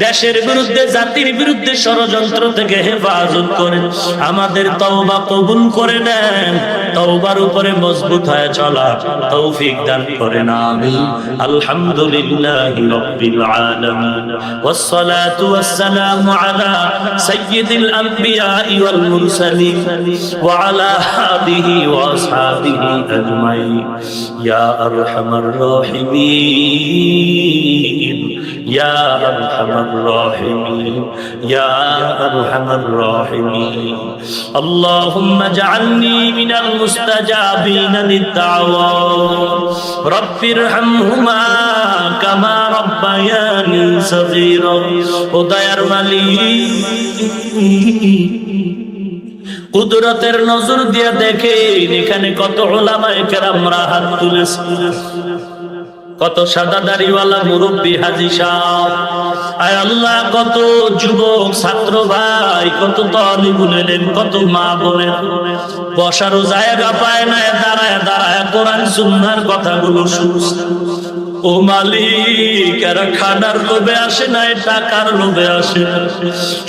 দেশের বিরুদ্ধে, জাতির বিরুদ্ধে ষড়যন্ত্র থেকে হেফাজত করেন। আমাদের তওবা কবুল করে নেন, তওবার উপরে মজবুত হয়ে চলা তৌফিক দান করেন। আমিন। আলহামদুলিল্লাহি রাব্বিল আলামিন ওয়াস সালাতু ওয়াস সালামু আলা সাইয়্যিদিল আমবিয়া ওয়াল মুরসালিন ওয়া আলা আলিহি ওয়া আসহাবিহি আজমাইন ইয়া আরহামার রাহিমিন ইয়া আরহামার রাহিমিন ইয়া আরহামার রাহিমিন। আল্লাহুম্মা জাআলনি মিনাল মুস্তাজাবিনা লিদ-দাওয়াত রব্বিরহামহুমা কামা রাব্বায়ানি সগীরা। ও দয়ার মালিক, কুদরতের নজর দিয়ে দেখেন এখানে কত উলামায়ে কেরামরা হাত তুলেছে, কত সাদা দাড়িওয়ালা মুরব্বী হাজী সাহেব। আয় আল্লাহ কত যুবক ছাত্র ভাই, কত তালিবুল ইলম, কত মা বোনের বসারও জায়গা পায় না, দাঁড়ায় দাঁড়ায় কোরআন সুন্নাহর কথাগুলো শুনছে। ও মালিক, এরা খানার লোভে আসে না, টাকার লোভে আসে না।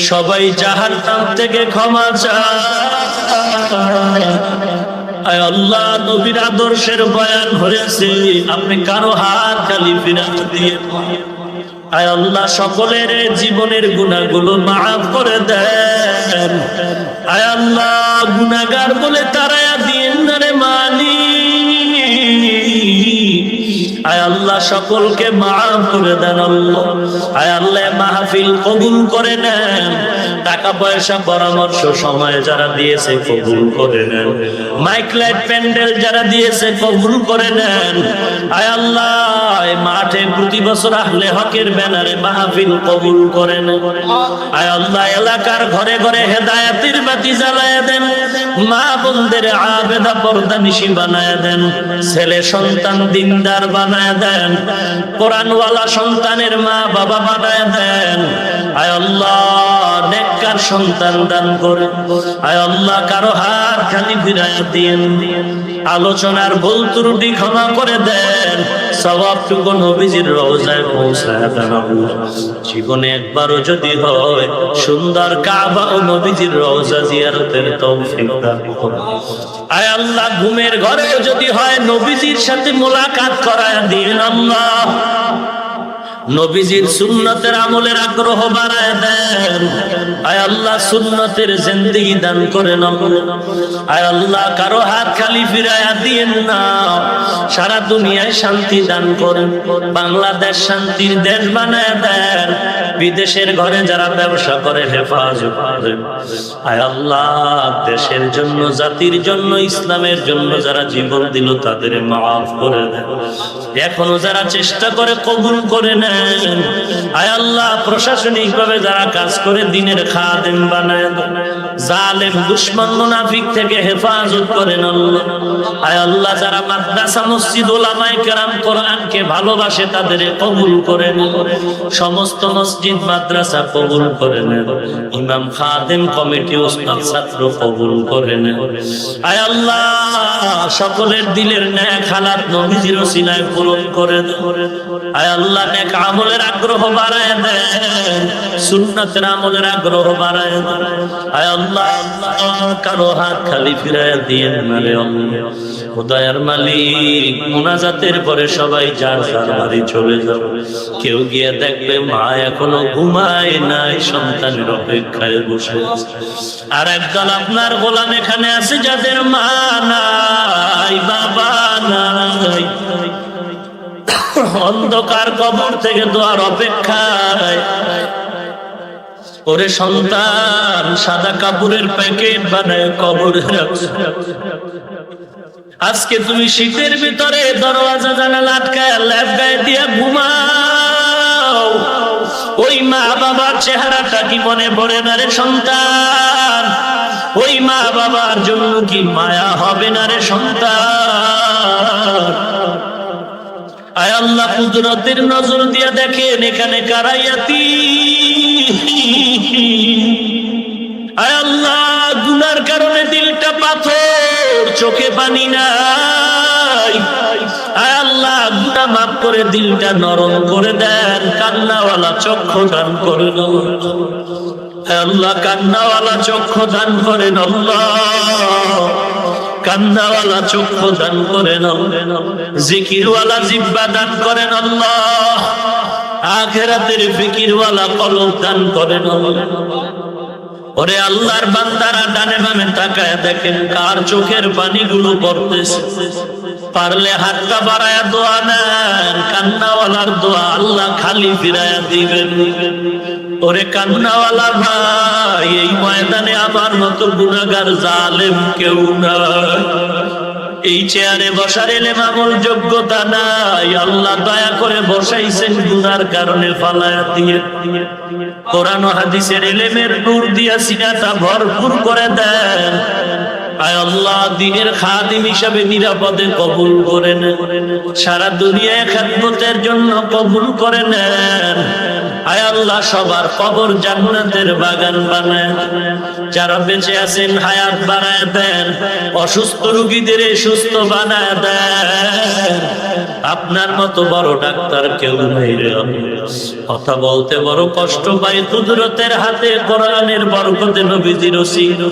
সবাই জাহান্নাম থেকে ক্ষমা চায়। আয় আল্লাহ নবীর আদর্শের বয়ান হয়েছে, আপনি কারো হাত খালি ফিরাত দিয়ে। আয় আল্লাহ সকলের জীবনের গুনাহগুলো মাফ করে দেন। আয় আল্লাহ গুনাহগার বলে তারায়া দিন না রে মালিক। আয় আল্লাহ সকলকে মাফ করে দেন আল্লাহ। আয় আল্লাহ মাহফিল কবুল করে নেন, টাকা পয়সা পরামর্শ সময় যারা দিয়েছে কবুল করে নেন, মাইক লাইট প্যান্ডেল যারা দিয়েছে কবুল করে নেন। আয় আল্লাহ মাঠে প্রতি বছর আহলে হকের ব্যানারে মাহফিল কবুল করে নেন। আয় আল্লাহ এলাকার ঘরে ঘরে হেদায়েতের বাতি জ্বালায় দেন, মা বোনদের আবেদা পর্দানিশী বানায় দেন, ছেলে সন্তান দিনদার বানায় দেন, কোরআনওয়ালা সন্তানের মা বাবা বানায় দেন। আয় আল্লাহ নেককার সন্তান দান করেন। আয় আল্লাহ কারো হাত খালি ফিরাইয়া দিন, আলোচনার ভুল ত্রুটি ক্ষমা করে দেন, সওয়াবটুকু নবীজির রওজায় পৌঁছায় দেন। জীবনে একবারও যদি হয় সুন্দর কাবা ও নবীজির রওজা জিয়ারতের তৌফিক দান করুন। আয় আল্লাহ ঘুমের ঘরেও যদি হয় নবীজির সাথে মোলাকাত করায় দিন আল্লাহ। নবীজির সুন্নতের আমলের আগ্রহ বাড়ায় দেন। আয় আল্লাহ সুন্নতের জিন্দেগি দান করেন। আয় আল্লাহ কারো হাত খালি ফিরাইয়া দিয়েন না, সারা দুনিয়ায় শান্তি দান করেন। বাংলাদেশ শান্তির দেশ বানায় দেন। বিদেশের ঘরে যারা ব্যবসা করে হেফাজত করেন। আয় আল্লাহ দেশের জন্য, জাতির জন্য, ইসলামের জন্য যারা জীবন দিল তাদের মাফ করে দেন। এখনো যারা চেষ্টা করে কবুল করে নেন। আয় আল্লাহ প্রশাসনিক ভাবে যারা কাজ করে দিনের খাদেম বানায় দেন। জালেম দুশমন মুনাফিক থেকে হেফাজত করেন আল্লাহ। আয় আল্লাহ যারা মাদ্রাসা মসজিদ উলামায়ে কেরাম কোরআনকে ভালোবাসে তাদের কবুল করেন। সমস্ত মসজিদ মাদ্রাসা কবুল করেন। ইমাম খাদেম কমিটি উস্তাদ ছাত্র কবুল করেন। আয় আল্লাহ সকলের দিলের নেক হালাত নবীজির ওসিলায় পূরণ করে দেন। আয় আল্লাহ নেক আমলের আগ্রহ বাড়ায় দেন, সুন্নাতের আমলের আগ্রহ বাড়ায় দেন। আয় আল্লাহ কারো হাত খালি ফিরাইয়া দিয়েন না রে আল্লাহ। খোদায়ের মালিক মুনাজাতের পরে সবাই যার যার বাড়ি চলে যাবে। কেউ গিয়ে দেখবে মা এখনো ঘুমায় নাই, সন্তানের অপেক্ষায় বসে আছে। আর একদল আপনার গোলাম এখানে আছে যাদের মা নাই, বাবা নাই, অন্ধকার কবর থেকে দোয়ার অপেক্ষায়। ওরে সন্তান সাদা কাপড়ের প্যাকেট বানায় কবরে রাখছে। আজকে তুমি শীতের ভিতরে দরওয়াজা জানালা আটকায় ল্যাপ গায়ে দিয়া ঘুমা ওই মা বাবার চেহারাটা কি মনে পড়ে না রে সন্তান? ওই মা বাবার জন্য কি মায়া হবে না রে সন্তান? আয় আল্লাহ কুদরতের নজর দিয়া দেখেন এখানে কারাইয়াতি। আয় আল্লাহ গুনার কারণে দিলটা পাথর, চোখে পানি নাই। আয় আল্লাহ গুনাহ মাফ করে দিলটা নরম করে দেন, কান্নাওয়ালা চক্ষু দান করে দাও। আয় আল্লাহ কান্নাওয়ালা চক্ষু দান করেন আল্লাহ, কান্নাওয়ালা চক্ষু দান করেন, জিকিরওয়ালা জিহ্বা দান করেন আল্লাহ, আখিরাতের ফিকিরওয়ালা কলব দান করেন আল্লাহ। ওরে আল্লাহর বান্দারা ডানে বামে তাকায় দেখেন কার চোখের পানিগুলো পড়তেছে। পারলে হাতটা বাড়ায়া দোয়া নেন, কান্নাওয়ালার দোয়া আল্লাহ খালি ফিরায়া দিবেন। ওরে কান্নাওয়ালা ভাই, এই ময়দানে আমার মতো গুনাহগার জালেম কেউ নাই। এই চেয়ারে বসার এলেম আমল যোগ্যতা নাই, আল্লাহ দয়া করে বসাইছেন গুনার কারণে ফালায়া দিয়ে। কোরআন ও হাদিসের এলেমের নূর দিয়া সিনাটা ভরপুর করে দেন। আয় আল্লাহ দ্বীনের খাদিম হিসাবে নিরাপদে কবুল করে নেন, সারা দুনিয়ায় খেদমতের জন্য কবুল করে নেন। আয় আল্লাহ সবার কবর জান্নাতের বাগান বানায়। যারা বেঁচে আছেন হায়াত বাড়ায় দেন, অসুস্থ রোগীদের সুস্থ বানায় দেন। আপনার মতো বড় ডাক্তার কেউ নেই রে। কথা বলতে বড় কষ্ট পাই, কুদরতের হাতে কোরআনের বরকতে নবীজির ওসিলা।